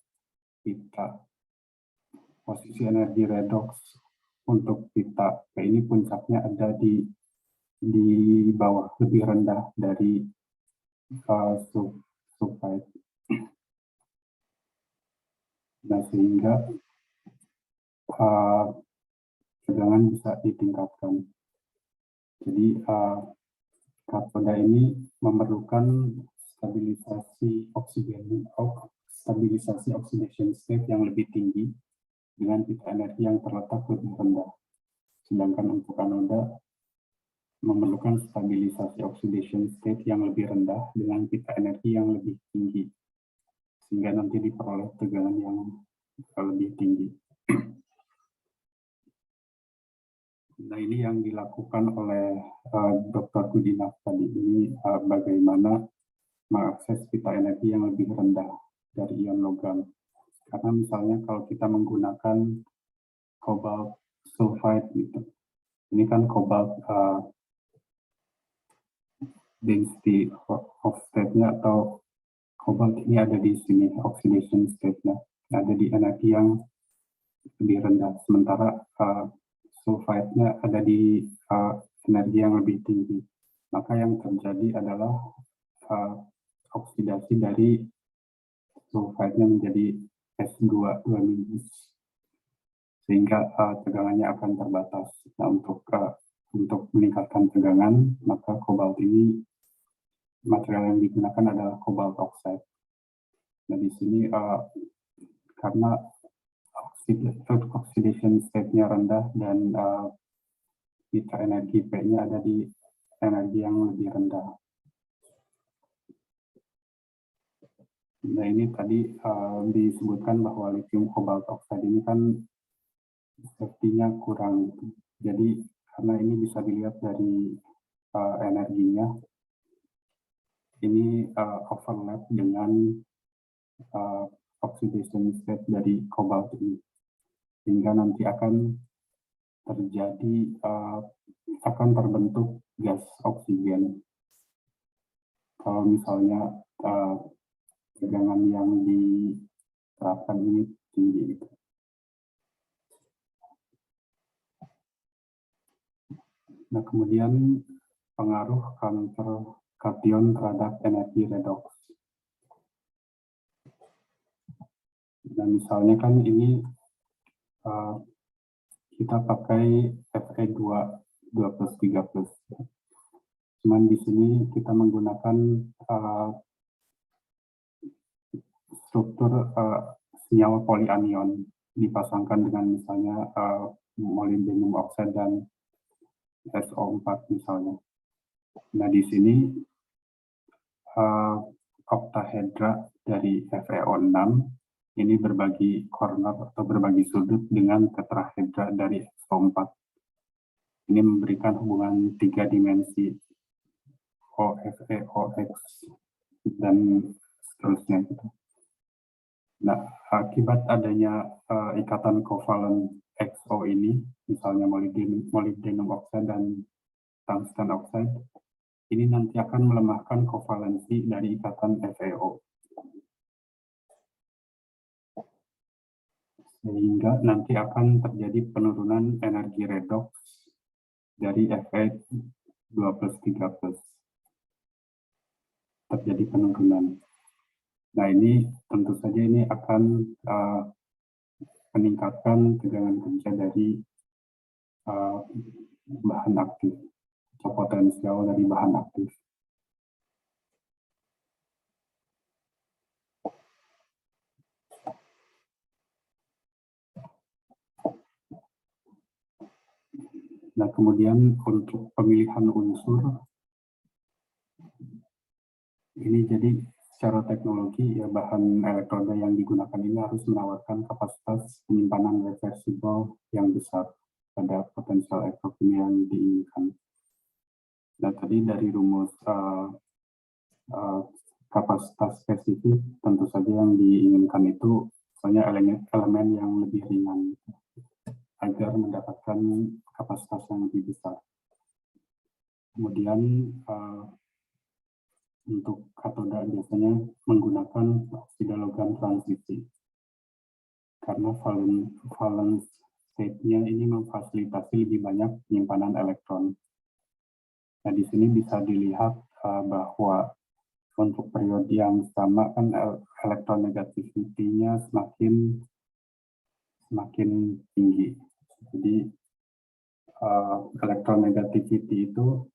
posisi energi redox untuk pita P ini puncaknya ada di bawah, lebih rendah dari sulfide. Nah, sehingga tegangan bisa ditingkatkan. Jadi katoda ini memerlukan stabilisasi oxidation state yang lebih tinggi dengan pita energi yang terletak lebih rendah. Sedangkan untuk anoda memerlukan stabilisasi oxidation state yang lebih rendah dengan pita energi yang lebih tinggi, sehingga nanti diperoleh tegangan yang lebih tinggi. Nah, ini yang dilakukan oleh Dr. Goodenough tadi. Ini bagaimana mengakses pita energi yang lebih rendah dari ion logam. Karena misalnya kalau kita menggunakan cobalt sulfide gitu, ini kan cobalt density of state-nya atau cobalt ini ada di sini, oxidation state-nya ada di energi yang lebih rendah, sementara sulfide-nya ada di energi yang lebih tinggi. Maka yang terjadi adalah oksidasi dari sulfide-nya menjadi S2-. sehingga tegangannya akan terbatas. Nah, untuk meningkatkan tegangan, maka kobalt ini material yang digunakan adalah cobalt oxide. Nah, di sini karena oxidation state-nya rendah dan kita energi P-nya ada di energi yang lebih rendah. Nah, ini tadi disebutkan bahwa lithium cobalt oxide ini kan safety-nya kurang. Jadi karena ini bisa dilihat dari energinya, ini overlap dengan oxidation state dari cobalt ini, sehingga nanti akan terbentuk gas oksigen. Kalau misalnya tegangan yang diterapkan ini tinggi. Nah, kemudian pengaruh counter kation terhadap energi redox. Nah, misalnya kan ini kita pakai Fe2 2+3+. Cuman di sini kita menggunakan struktur senyawa polianion dipasangkan dengan misalnya molybdenum oxide dan SO4 misalnya. Nah, di sini oktahedra dari FeO6 ini berbagi corner atau berbagi sudut dengan tetrahedra dari SO4. Ini memberikan hubungan 3 dimensi OFE-OX dan seterusnya. Nah, akibat adanya ikatan kovalen XO ini, misalnya molybdenum oxide dan tungsten oxide, ini nanti akan melemahkan kovalensi dari ikatan FeO. Sehingga nanti akan terjadi penurunan energi redox dari Fe2+3+. Terjadi penurunan. Nah, ini tentu saja ini akan meningkatkan tegangan kerja dari bahan aktif atau potensial dari bahan aktif. Nah, kemudian untuk pemilihan unsur, ini jadi secara teknologi ya bahan elektroda yang digunakan ini harus menawarkan kapasitas penyimpanan reversible yang besar pada potensial elektrokimia yang diinginkan. Nah, tadi dari rumus kapasitas spesifik, tentu saja yang diinginkan itu misalnya elemen yang lebih ringan agar mendapatkan kapasitas yang lebih besar. Kemudian untuk katoda biasanya menggunakan oksida logam transisi karena valence state-nya ini memfasilitasi lebih banyak penyimpanan elektron. Nah, di sini bisa dilihat bahwa untuk periode yang sama kan elektronegativity-nya semakin tinggi. Jadi elektronegativity itu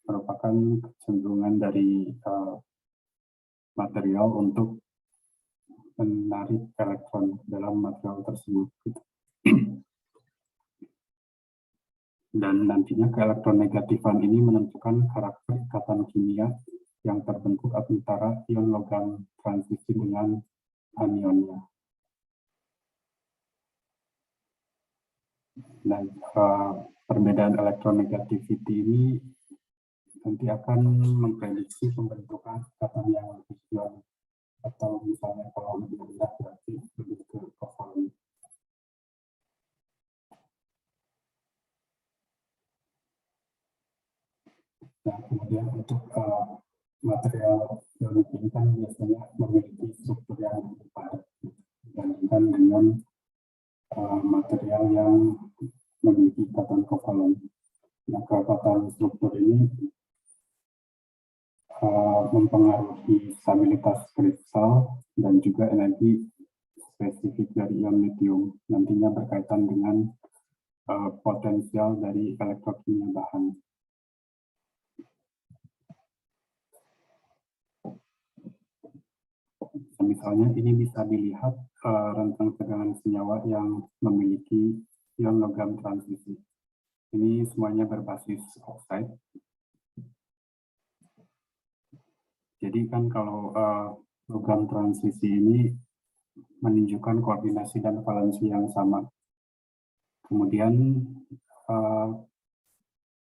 merupakan kecenderungan dari material untuk menarik elektron dalam material tersebut. Dan nantinya keelektronegatifan ini menentukan karakter ikatan kimia yang terbentuk antara ion logam transisi dengan anionnya. Dan perbedaan elektronegativity ini nanti akan memprediksi pembentukan ikatan yang lebih ion, atau misalnya kalau lebih rendah berarti lebih ke kovalen. Nah, kemudian untuk material ionik ini kan biasanya memiliki struktur yang lebih padat dibandingkan dengan material yang memiliki ikatan kovalen. Nah, kepadatan struktur ini mempengaruhi stabilitas kristal dan juga energi spesifik dari ion lithium, nantinya berkaitan dengan potensial dari elektrokimia bahan. Misalnya ini bisa dilihat rentang tegangan senyawa yang memiliki ion logam transisi. Ini semuanya berbasis oxide. Jadi kan kalau logam transisi ini menunjukkan koordinasi dan valensi yang sama. Kemudian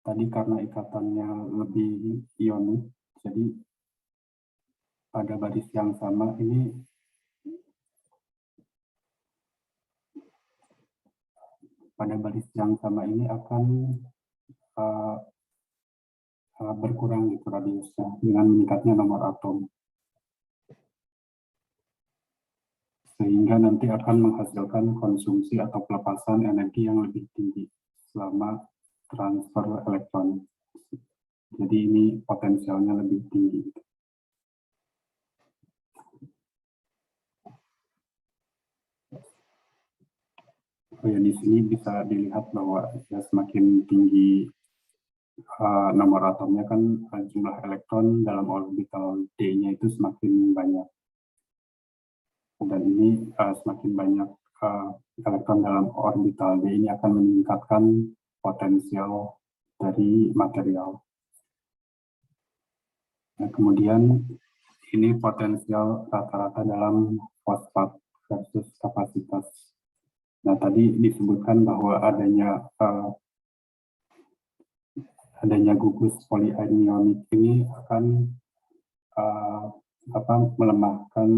tadi karena ikatannya lebih ionik, jadi pada baris yang sama ini akan berkurang gitu radiusnya dengan meningkatnya nomor atom, sehingga nanti akan menghasilkan konsumsi atau pelepasan energi yang lebih tinggi selama transfer elektron. Jadi ini potensialnya lebih tinggi. Oh ya, di sini bisa dilihat bahwa ya, semakin tinggi nomor atomnya kan jumlah elektron dalam orbital D-nya itu semakin banyak. Dan ini semakin banyak elektron dalam orbital D ini akan meningkatkan potensial dari material. Nah, kemudian ini potensial rata-rata dalam fosfat versus kapasitas. Nah, tadi disebutkan bahwa adanya gugus polianionik ini akan melemahkan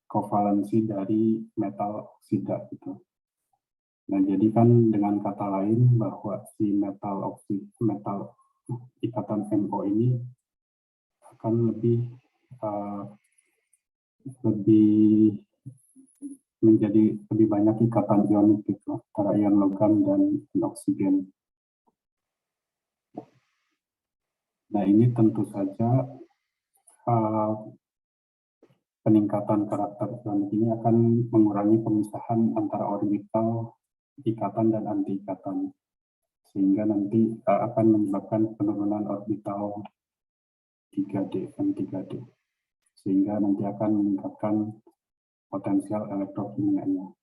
kovalensi dari metal oksida gitu. Nah, jadi kan dengan kata lain bahwa si metal ikatan MO ini akan lebih menjadi lebih banyak ikatan ionik gitu antara ion logam dan oksigen. Nah, ini tentu saja peningkatan karakter ionik ini akan mengurangi pemisahan antara orbital ikatan dan anti ikatan, sehingga nanti akan menyebabkan penurunan orbital 3D dan 3D, sehingga nanti akan meningkatkan potensial elektrokimianya.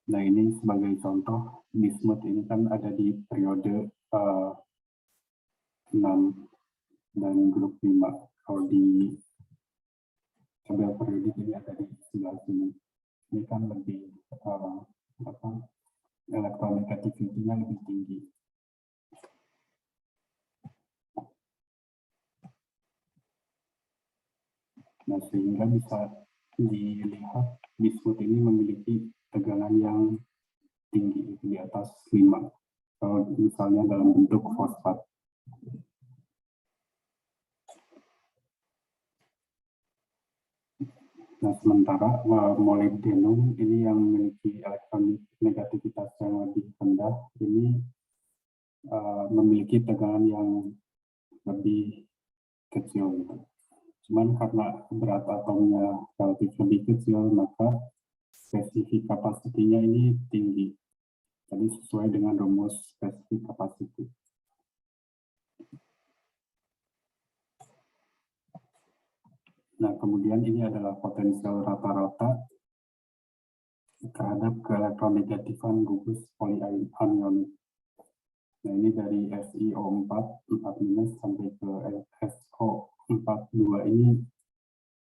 Nah, ini sebagai contoh, bismut ini kan ada di periode 6 dan grup 5. Kalau di tabel periodik ini ada di sebelah sini. Ini kan lebih elektronegativity-nya lebih tinggi. Nah, sehingga bisa dilihat bismut ini memiliki tegangan yang tinggi di atas 5. Kalau misalnya dalam bentuk fosfat. Nah, sementara molybdenum ini yang memiliki elektronegativitas yang lebih rendah, ini memiliki tegangan yang lebih kecil gitu. Cuman karena berat atomnya relatif lebih kecil, maka spesifik kapasitinya ini tinggi. Jadi sesuai dengan rumus spesifik kapasiti. Nah, kemudian ini adalah potensial rata-rata terhadap keelektronegatifan gugus polianionik. Nah, ini dari SiO4 4- sampai ke SO42 ini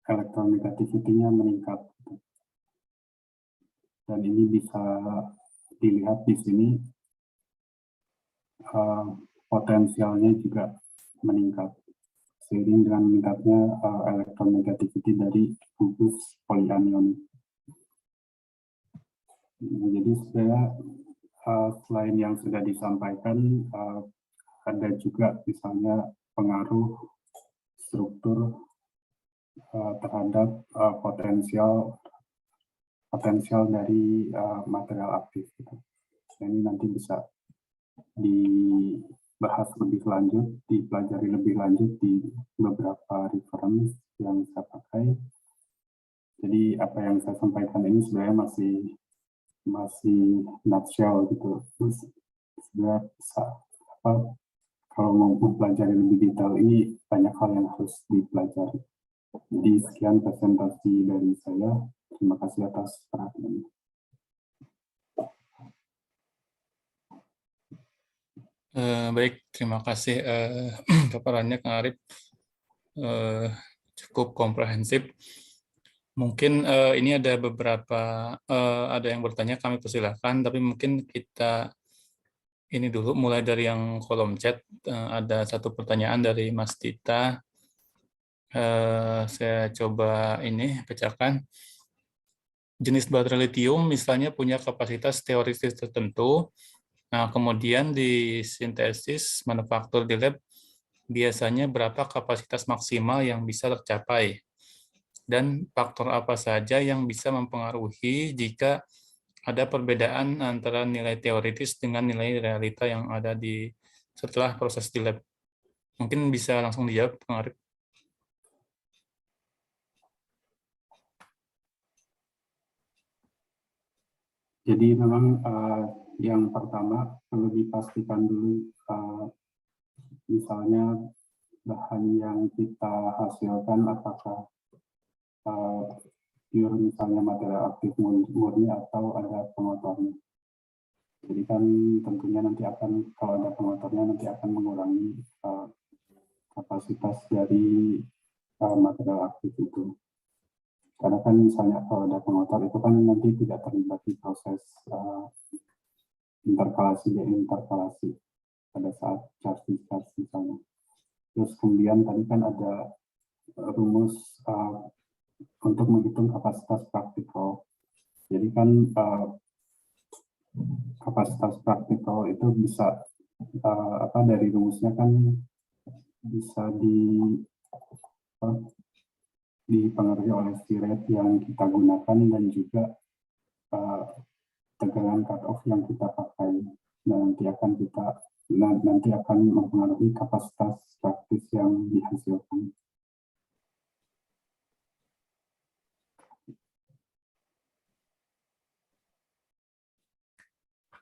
elektronegativity-nya meningkat. Dan ini bisa dilihat di sini potensialnya juga meningkat seiring dengan meningkatnya elektronegativity dari gugus polianionik. Nah, jadi sebenarnya selain yang sudah disampaikan, ada juga misalnya pengaruh struktur terhadap potensial dari material aktif. Gitu. Nah, ini nanti bisa bahas lebih lanjut, dipelajari lebih lanjut di beberapa reference yang saya pakai. Jadi apa yang saya sampaikan ini sebenarnya masih nutshell gitu. Terus sebenarnya kalau mau mempelajari lebih detail ini banyak hal yang harus dipelajari. Jadi sekian presentasi dari saya. Terima kasih atas perhatiannya. Baik, terima kasih paparannya Kang Arif. Cukup komprehensif. Mungkin ini ada beberapa, ada yang bertanya, kami persilahkan, tapi mungkin kita ini dulu mulai dari yang kolom chat. Ada satu pertanyaan dari Mas Tita. Saya coba ini pecahkan. Jenis baterai lithium misalnya punya kapasitas teoritis tertentu. Nah, kemudian di sintesis manufaktur di lab biasanya berapa kapasitas maksimal yang bisa tercapai? Dan faktor apa saja yang bisa mempengaruhi jika ada perbedaan antara nilai teoritis dengan nilai realita yang ada di setelah proses di lab? Mungkin bisa langsung dijawab, Kang Arif. Jadi memang yang pertama perlu dipastikan dulu misalnya bahan yang kita hasilkan apakah pure misalnya material aktif murni atau ada pengotornya. Jadi kan tentunya nanti akan kalau ada pengotornya nanti akan mengurangi kapasitas dari material aktif itu. Karena kan misalnya kalau ada pengotor itu kan nanti tidak terlibat di proses interkalasi deinterkalasi pada saat charge misalnya. Terus kemudian tadi kan ada rumus untuk menghitung kapasitas praktikal. Jadi kan kapasitas praktikal itu bisa dari rumusnya kan bisa dipengaruhi oleh C rate yang kita gunakan dan juga tegangan cut-off yang kita pakai. Dan nanti akan mempengaruhi kapasitas praktis yang dihasilkan.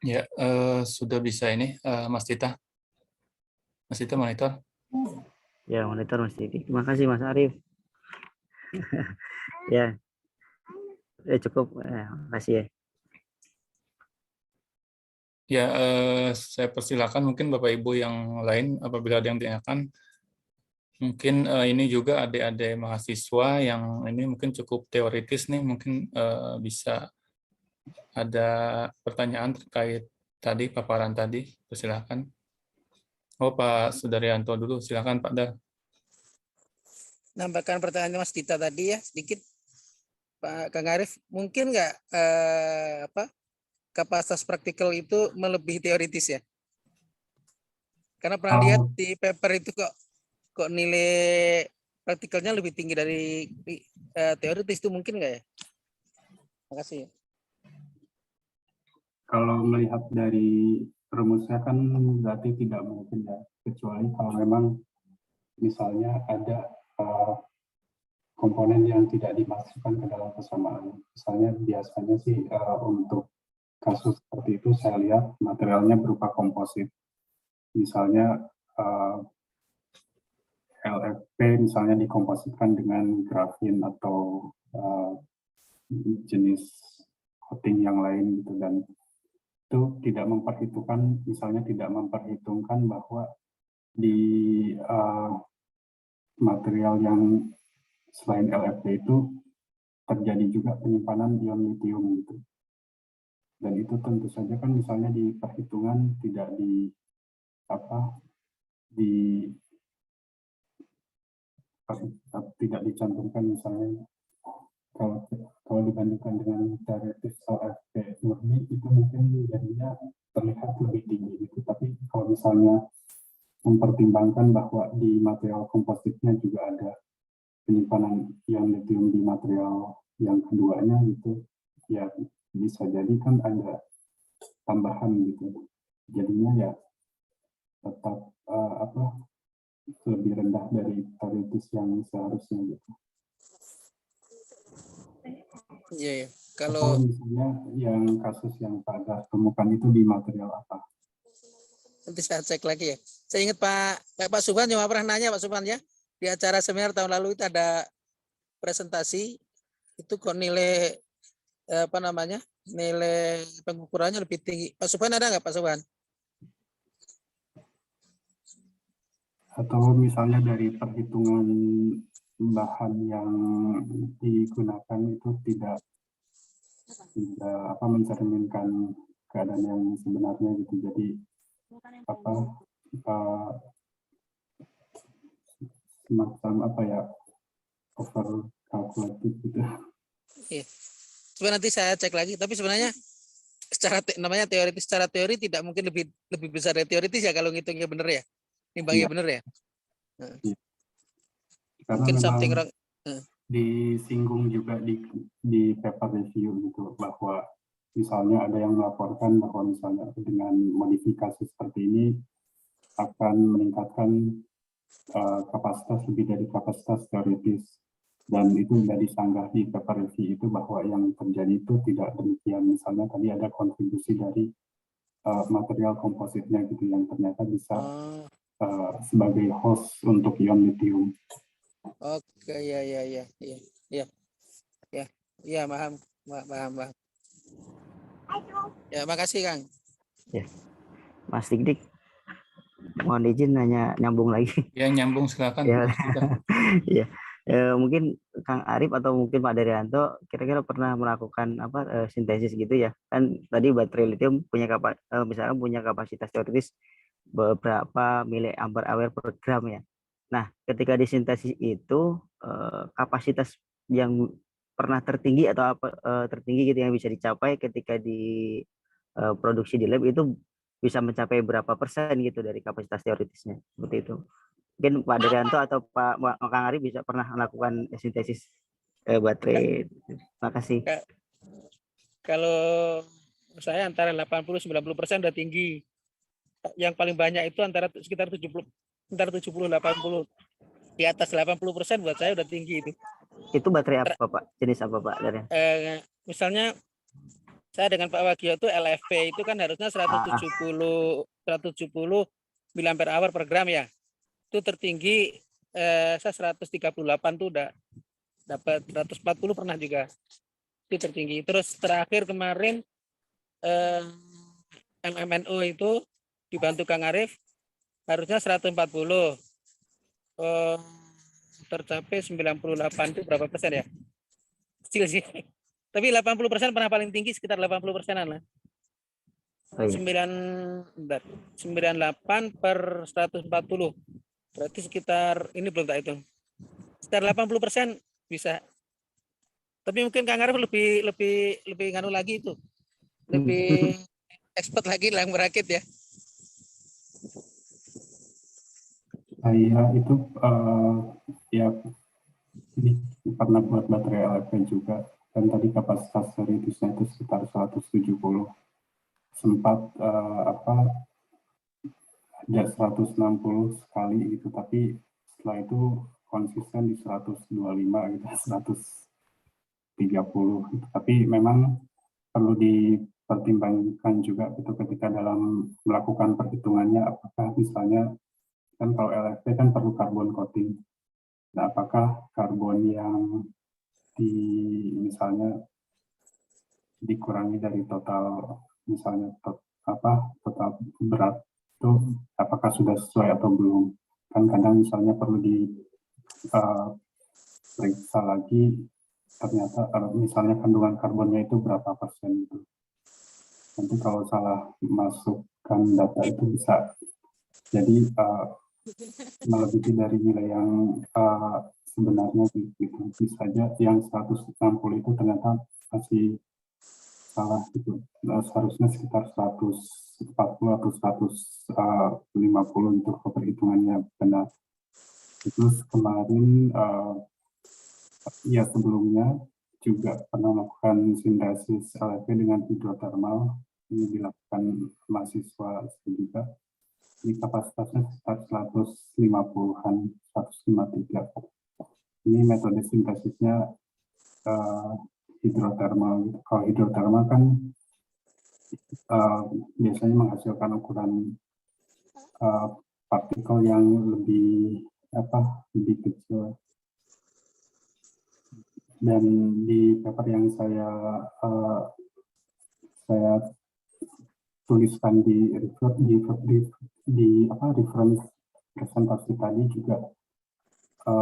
Ya, sudah bisa ini, Mas Tita. Mas Tita monitor. Ya, monitor Mas Diki. Terima kasih Mas Arif. Ya, cukup. Makasih ya. Ya, saya persilakan mungkin Bapak Ibu yang lain apabila ada yang ditanyakan. Mungkin ini juga adik-adik mahasiswa yang ini mungkin cukup teoritis nih, mungkin bisa ada pertanyaan terkait tadi, paparan tadi, persilakan. Oh, Pak Sudaryanto dulu, silakan Pak Dal. Nambahkan pertanyaan Mas Dita tadi ya, sedikit. Pak Kang Arif, mungkin nggak kapasitas praktikal itu melebihi teoritis ya? Karena pernah lihat di paper itu kok nilai praktikalnya lebih tinggi dari teoritis, itu mungkin nggak ya? Terima kasih. Kalau melihat dari rumusnya kan berarti tidak mungkin ya, kecuali kalau memang misalnya ada komponen yang tidak dimasukkan ke dalam persamaan. Misalnya biasanya sih untuk kasus seperti itu saya lihat materialnya berupa komposit. Misalnya LFP misalnya dikompositkan dengan grafin atau jenis coating yang lain gitu, dan itu tidak memperhitungkan bahwa di material yang selain LFP itu terjadi juga penyimpanan ion lithium gitu. Dan itu tentu saja kan misalnya di perhitungan tidak tidak dicantumkan misalnya kalau dibandingkan dengan teoritis LFP murni itu mungkin jadinya terlihat lebih tinggi gitu. Tapi kalau misalnya mempertimbangkan bahwa di material kompositnya juga ada penyimpanan ion lithium di material yang keduanya gitu, ya bisa jadi kan ada tambahan gitu. Jadinya ya tetap lebih rendah dari teoritis yang seharusnya gitu. Iya, ya. Atau Kalau misalnya yang kasus yang Pak Dar temukan itu di material apa? nanti saya cek lagi ya. Saya ingat Pak Subhan cuma pernah nanya Pak Subhan ya, di acara seminar tahun lalu itu ada presentasi itu kok nilai nilai pengukurannya lebih tinggi. Pak Subhan ada nggak Pak Subhan? Atau misalnya dari perhitungan bahan yang digunakan itu tidak mencerminkan keadaan yang sebenarnya gitu. Jadi semacam over calculated gitu. Iya. Coba nanti saya cek lagi. Tapi sebenarnya namanya teoritis, secara teori tidak mungkin lebih besar dari teoritis ya kalau ngitungnya benar ya, nimbangnya benar ya. Iya. Karena Mungkin memang something wrong. disinggung juga di paper review gitu bahwa misalnya ada yang melaporkan bahwa misalnya dengan modifikasi seperti ini akan meningkatkan kapasitas lebih dari kapasitas teoritis, dan itu sudah disanggah di paper review itu bahwa yang terjadi itu tidak demikian. Misalnya tadi ada kontribusi dari material kompositnya gitu yang ternyata bisa sebagai host untuk ion lithium. Oke, ya, paham. Ya, makasih Kang. Ya. Mas Dik, mohon izin nanya nyambung lagi. Ya, nyambung silakan. Ya. Ya. Mungkin Kang Arif atau mungkin Pak Daryanto kira-kira pernah melakukan sintesis gitu ya. Kan tadi baterai lithium misalnya punya kapasitas teoritis beberapa miliampere hour per gram ya. Nah, ketika disintesis itu kapasitas yang pernah tertinggi atau tertinggi gitu yang bisa dicapai ketika produksi di lab itu bisa mencapai berapa persen gitu dari kapasitas teoritisnya, seperti itu. Mungkin Pak Daryanto atau Pak Kang Ari bisa pernah melakukan sintesis baterai. Terima kasih. Kalau saya antara 80-90% udah tinggi. Yang paling banyak itu sekitar 70-80. Di atas 80% buat saya udah tinggi itu. Itu baterai apa Pak? Jenis apa Pak Daryanto? Misalnya saya dengan Pak Wagio itu LFP itu kan harusnya 170 miliampere hour per gram ya. Itu tertinggi saya 138 tuh udah dapat 140 pernah juga. Itu tertinggi. Terus terakhir kemarin MMNO itu dibantu Kang Arif harusnya 140. Tercapai 98 itu berapa persen ya? Kecil sih. Tapi 80% pernah paling tinggi sekitar 80%-an lah. 98 per 140. Berarti sekitar, ini belum tak itu. Sekitar 80% bisa. Tapi mungkin Kang Arif lebih nganu lagi itu. Lebih expert lagi dalam merakit ya. Saya itu ya ini pernah buat baterai LFP juga, dan tadi kapasitas teoritisnya itu sekitar 170. Sempat ada 160 sekali gitu, tapi setelah itu konsisten di 125 gitu, 130 gitu. Tapi memang perlu dipertimbangkan juga itu ketika dalam melakukan perhitungannya, apakah misalnya kan kalau LFP kan perlu karbon coating. Nah, apakah karbon yang misalnya dikurangi dari total misalnya total berat itu apakah sudah sesuai atau belum? Kan kadang misalnya perlu diperiksa lagi, ternyata misalnya kandungan karbonnya itu berapa persen itu. Nanti kalau salah masukkan data itu bisa jadi melebihi dari nilai yang sebenarnya gitu. Bisa saja yang 160 itu ternyata masih salah gitu. Seharusnya sekitar 140 atau 150 untuk perhitungannya benar. Itu kemarin ya sebelumnya juga pernah melakukan sintesis LFP dengan hidrotermal. Ini dilakukan mahasiswa juga. Ini kapasitasnya sekitar 150-an, 153. Ini metode sintesisnya hidrotermal. Kalau hidrotermal kan biasanya menghasilkan ukuran partikel yang lebih lebih kecil. Dan di paper yang saya tuliskan di reference presentasi tadi juga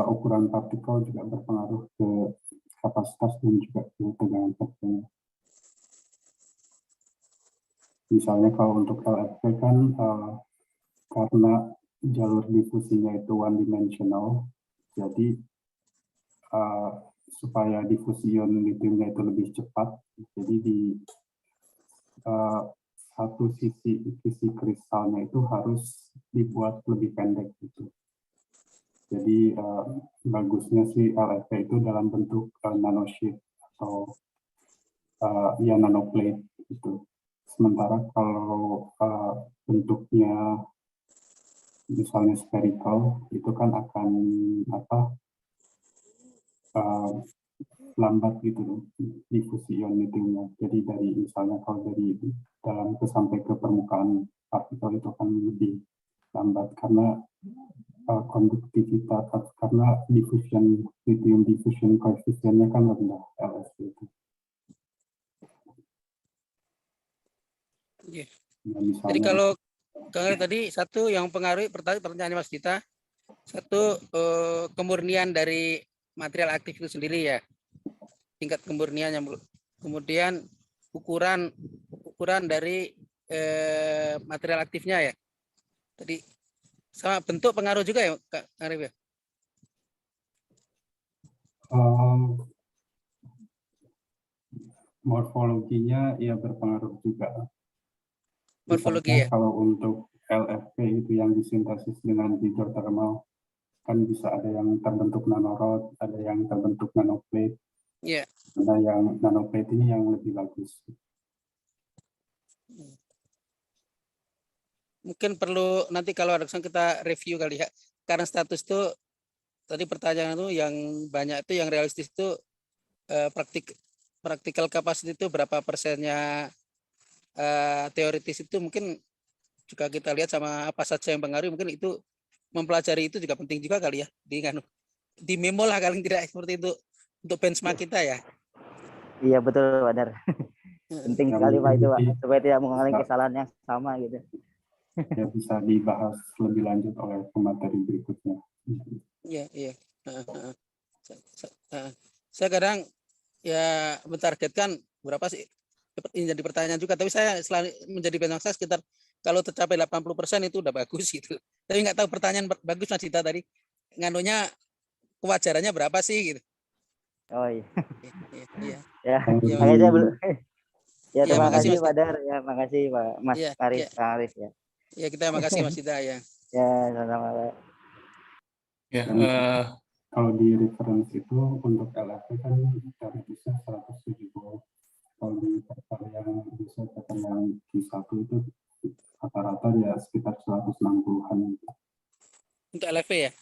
ukuran partikel juga berpengaruh ke kapasitas dan juga ke tegangan partikelnya. Misalnya kalau untuk LFP kan karena jalur difusinya itu one dimensional, jadi supaya difusi ion litiumnya itu lebih cepat, jadi di satu sisi kristalnya itu harus dibuat lebih pendek gitu. Jadi bagusnya sih LFP itu dalam bentuk nanosheet atau nanoplate gitu. Sementara kalau bentuknya misalnya spherical itu kan akan lambat gitu difusi ion litiumnya. Jadi dari misalnya kalau dari dalam sampai ke permukaan partikel itu akan lebih lambat karena konduktivitas, karena lithium diffusion koefisiennya kan rendah LSD itu. Yeah. Nah, Jadi kalau tadi satu yang pengaruhi pertanyaan Mas Dita, satu kemurnian dari material aktif itu sendiri ya, tingkat kemurniannya, kemudian ukuran dari material aktifnya ya. Tadi sama bentuk pengaruh juga ya Kak Arif ya. Morfologinya ya berpengaruh juga. Morfologi misalnya ya. Kalau untuk LFP itu yang disintesis dengan hidrotermal kan bisa ada yang terbentuk nanorod, ada yang terbentuk nanoplate. Iya. Ada yang nanoplate ini yang lebih bagus. Mungkin perlu nanti kalau ada kesempatan kita review kali ya. Karena status itu tadi pertanyaan itu yang banyak itu yang realistis itu praktikal capacity itu berapa persennya, teoritis itu mungkin juga kita lihat sama apa saja yang pengaruh, mungkin itu mempelajari itu juga penting juga kali ya di memo lah kali tidak seperti itu untuk benchmark kita ya. Iya betul Badar. Penting sekali Pak itu Pak, supaya tidak mengulangi kesalahan yang sama gitu. Ya bisa dibahas lebih lanjut oleh pemateri berikutnya. Iya. Saya kadang ya mentargetkan berapa sih, ini jadi pertanyaan juga, tapi saya selalu menjadi benchmark saya sekitar kalau tercapai 80% itu udah bagus gitu. Tapi nggak tahu pertanyaan bagus Mas Dita tadi, nganunya kewajarannya berapa sih gitu. Oh iya. Iya. Ya, makanya saya belum. Ya terima kasih Mas Pak Dar, ya makasih Pak Mas Arif, Kang Arif ya. Ya kita makasih Mas Dita ya. Ya sama-sama Pak. Ya, kalau di reference itu untuk LFP kan teoritisnya 170 volt. Kalau di paper yang bisa paper yang Q1 itu rata-rata ya sekitar 160-an. Untuk LFP ya?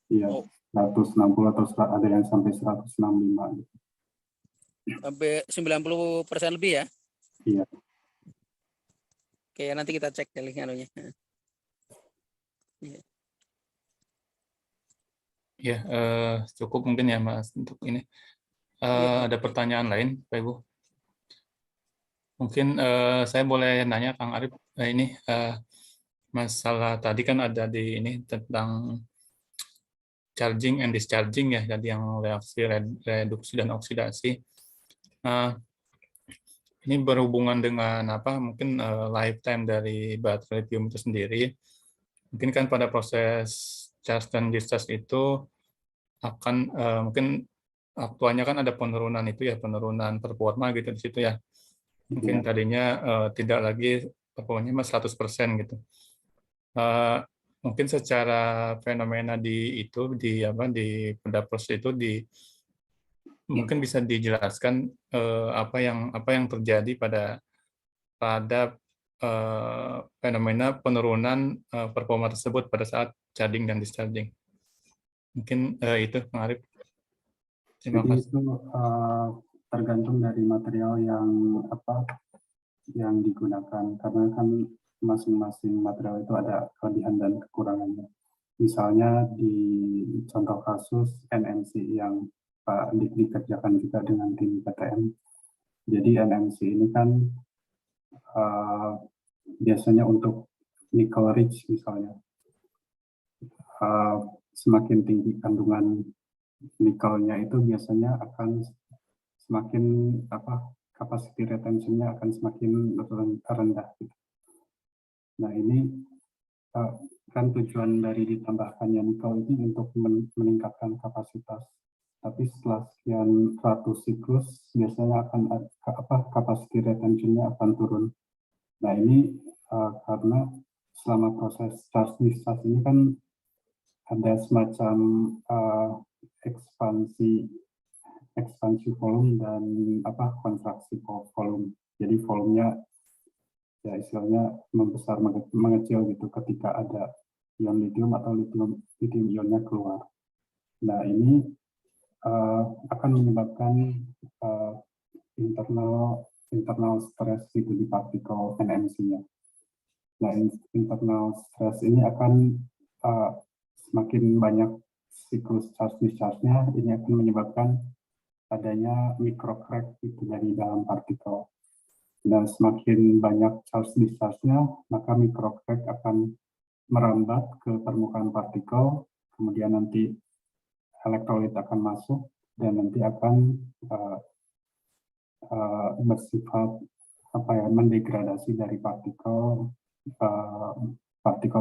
Iya, 160 atau ada yang sampai 165 gitu. Sampai 90% lebih ya? Iya. Oke, nanti kita cek anunya. Iya. Ya, cukup mungkin ya Mas untuk ini. Ada pertanyaan lain, Pak Ibu? Mungkin saya boleh nanya Kang Arif, ini masalah tadi kan ada di ini tentang charging and discharging ya, jadi yang reaksi reduksi dan oksidasi. Nah, ini berhubungan dengan apa? Mungkin lifetime dari baterai lithium itu sendiri. Mungkin kan pada proses charge dan discharge itu akan mungkin aktualnya kan ada penurunan itu ya, penurunan performa gitu di situ ya. Mungkin tadinya tidak lagi performanya 100% gitu. Mungkin secara fenomena di pada proses itu mungkin bisa dijelaskan apa yang terjadi pada fenomena penurunan performa tersebut pada saat charging dan discharging. Mungkin itu, Kang Arif. Terima Jadi kasih. itu tergantung dari material yang digunakan, karena kan masing-masing material itu ada kelebihan dan kekurangannya. Misalnya di contoh kasus NMC yang Pak Dik dikerjakan juga dengan tim PTM. Jadi NMC ini kan biasanya untuk nickel rich misalnya, semakin tinggi kandungan nikelnya itu biasanya akan semakin capacity retention-nya akan semakin rendah. Nah ini kan tujuan dari ditambahkannya nikel ini untuk meningkatkan kapasitas. Tapi setelah sekian ratus siklus biasanya akan capacity retention-nya akan turun. Nah ini karena selama proses charge discharge ini kan ada semacam ekspansi volume dan kontraksi volume. Jadi volumenya ya istilahnya membesar mengecil gitu ketika ada ion lithium atau lithium ionnya keluar. Nah ini akan menyebabkan internal stress itu di partikel NMC-nya. Nah internal stress ini akan semakin banyak siklus charge discharge-nya, ini akan menyebabkan adanya microcrack itu dari dalam partikel. Dan semakin banyak charge discharge-nya, maka microcrack akan merambat ke permukaan partikel, kemudian nanti elektrolit akan masuk, dan nanti akan bersifat mendegradasi dari partikel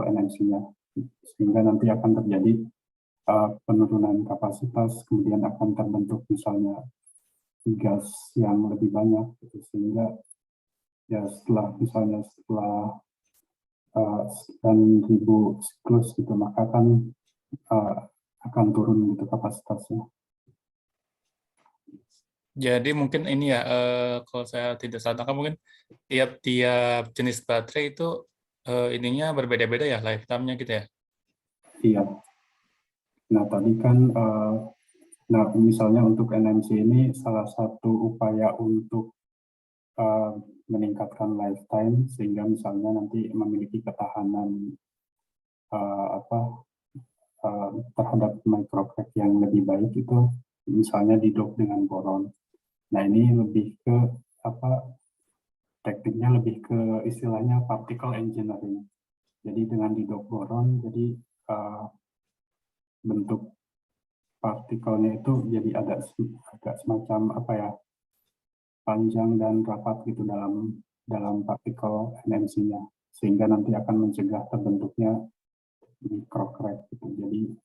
NMC-nya, sehingga nanti akan terjadi penurunan kapasitas, kemudian akan terbentuk misalnya gas yang lebih banyak, sehingga ya setelah sekian ribu siklus gitu, maka akan turun gitu kapasitasnya. Jadi mungkin ini ya, kalau saya tidak salah tangkap, mungkin tiap jenis baterai itu ininya berbeda-beda ya, lifetime-nya gitu ya? Iya. Nah tadi kan, misalnya untuk NMC ini salah satu upaya untuk meningkatkan lifetime, sehingga misalnya nanti memiliki ketahanan terhadap microcrack yang lebih baik, itu misalnya didop dengan boron. Nah ini lebih ke tekniknya lebih ke istilahnya particle engineering. Jadi dengan didop boron, jadi bentuk partikelnya itu jadi agak semacam panjang dan rapat gitu dalam partikel NMC-nya, sehingga nanti akan mencegah terbentuknya microcrack gitu. Jadi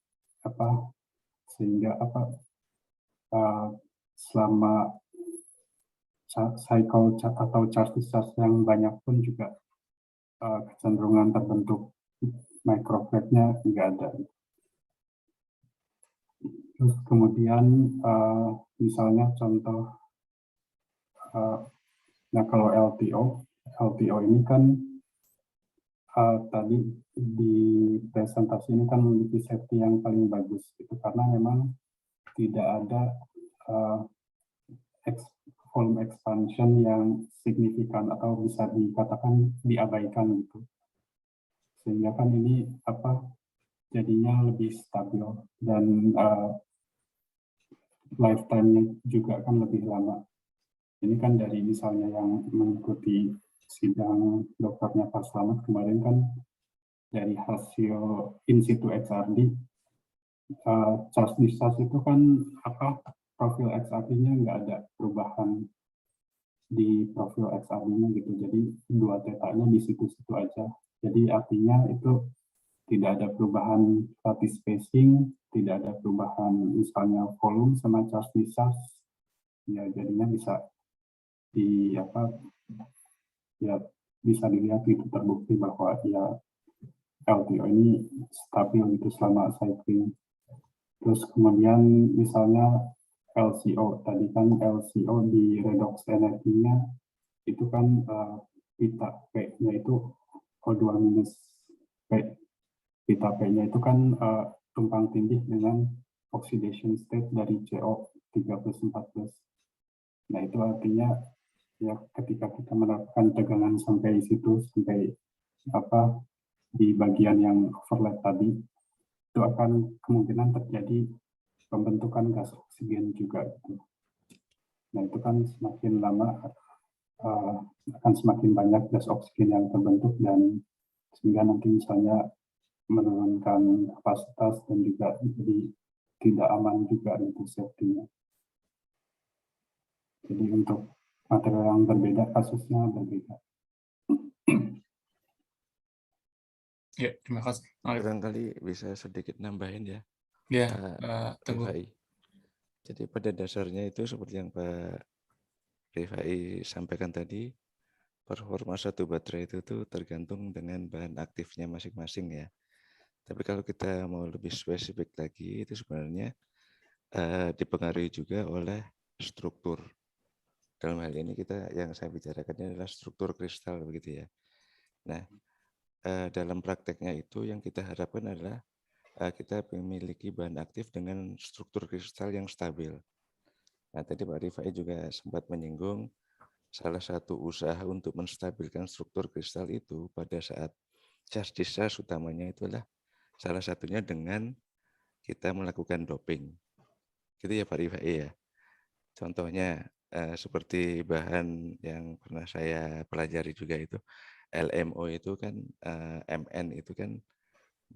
sehingga selama cycle atau charge discharge yang banyak pun juga kecenderungan terbentuk microcrack-nya nggak ada. Terus kemudian misalnya contoh, nah kalau LTO ini kan tadi di presentasi ini kan memiliki safety yang paling bagus itu, karena memang tidak ada volume expansion yang signifikan atau bisa dikatakan diabaikan gitu, sehingga kan ini jadinya lebih stabil dan lifetime-nya juga kan lebih lama. Ini kan dari misalnya yang mengikuti sidang dokternya Pak Slamet kemarin kan, dari hasil in situ XRD, charge discharge itu kan profil XRD-nya nggak ada perubahan di profil XRD-nya gitu. Jadi 2 tetanya di situ-situ aja. Jadi artinya itu tidak ada perubahan lattice spacing, tidak ada perubahan misalnya volume sama charge discharge. Ya jadinya bisa bisa dilihat gitu, terbukti bahwa ya LTO ini stabil gitu selama cycling. Terus kemudian misalnya LCO, tadi kan LCO di redox energinya itu kan pita P-nya itu O2 minus P. Pita P-nya itu kan tumpang tindih dengan oxidation state dari CO 3+, 4+. Nah, itu artinya ya ketika kita menerapkan tegangan sampai situ, sampai di bagian yang overlap tadi, itu akan kemungkinan terjadi pembentukan gas oksigen juga. Nah, itu kan semakin lama akan semakin banyak gas oksigen yang terbentuk, dan sehingga nanti misalnya menurunkan kapasitas dan juga jadi tidak aman juga untuk safety-nya. Jadi untuk material yang berbeda, kasusnya berbeda. Ya, terima kasih. Barangkali bisa sedikit nambahin ya, Ya, Pak Teguh. Rifai. Jadi pada dasarnya itu seperti yang Pak Rifai sampaikan tadi, performa satu baterai itu tuh tergantung dengan bahan aktifnya masing-masing ya. Tapi kalau kita mau lebih spesifik lagi, itu sebenarnya dipengaruhi juga oleh struktur. Dalam hal ini yang saya bicarakan adalah struktur kristal begitu ya. Nah, dalam prakteknya itu yang kita harapkan adalah kita memiliki bahan aktif dengan struktur kristal yang stabil. Nah, tadi Pak Rifai juga sempat menyinggung salah satu usaha untuk menstabilkan struktur kristal itu pada saat charge discharge utamanya itulah salah satunya dengan kita melakukan doping. Gitu ya Pak Rifai ya. Contohnya seperti bahan yang pernah saya pelajari juga itu LMO itu kan Mn itu kan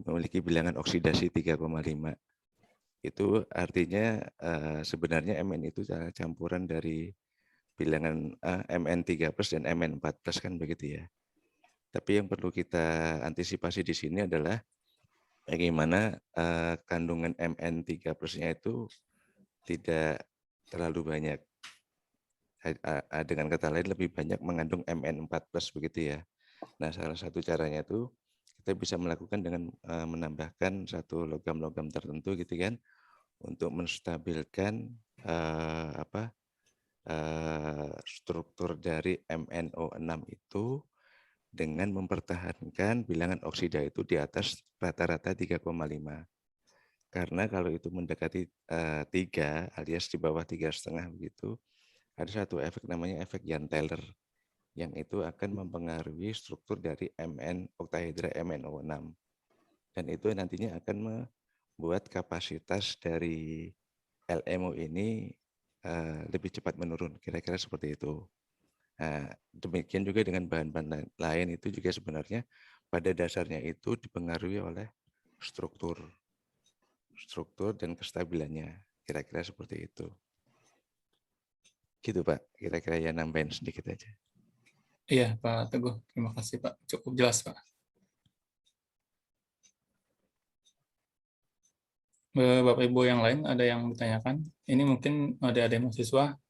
memiliki bilangan oksidasi 3,5. Itu artinya sebenarnya Mn itu campuran dari bilangan Mn3+ dan Mn4+ kan begitu ya. Tapi yang perlu kita antisipasi di sini adalah bagaimana kandungan Mn3+-nya itu tidak terlalu banyak. Dengan kata lain lebih banyak mengandung Mn4+ begitu ya. Nah, salah satu caranya itu kita bisa melakukan dengan menambahkan satu logam-logam tertentu gitu kan untuk menstabilkan struktur dari MnO6 itu dengan mempertahankan bilangan oksida itu di atas rata-rata 3,5. Karena kalau itu mendekati 3 alias di bawah 3,5 begitu, ada satu efek namanya efek Jahn-Teller yang itu akan mempengaruhi struktur dari Mn oktahedra MnO6. Dan itu nantinya akan membuat kapasitas dari LMO ini lebih cepat menurun, kira-kira seperti itu. Nah, demikian juga dengan bahan-bahan lain itu juga sebenarnya pada dasarnya itu dipengaruhi oleh struktur dan kestabilannya, kira-kira seperti itu. Gitu Pak, kira-kira ya nambahin sedikit aja. Iya Pak Teguh, terima kasih Pak. Cukup jelas Pak. Bapak Ibu yang lain ada yang bertanyakan? Ini mungkin ada mahasiswa.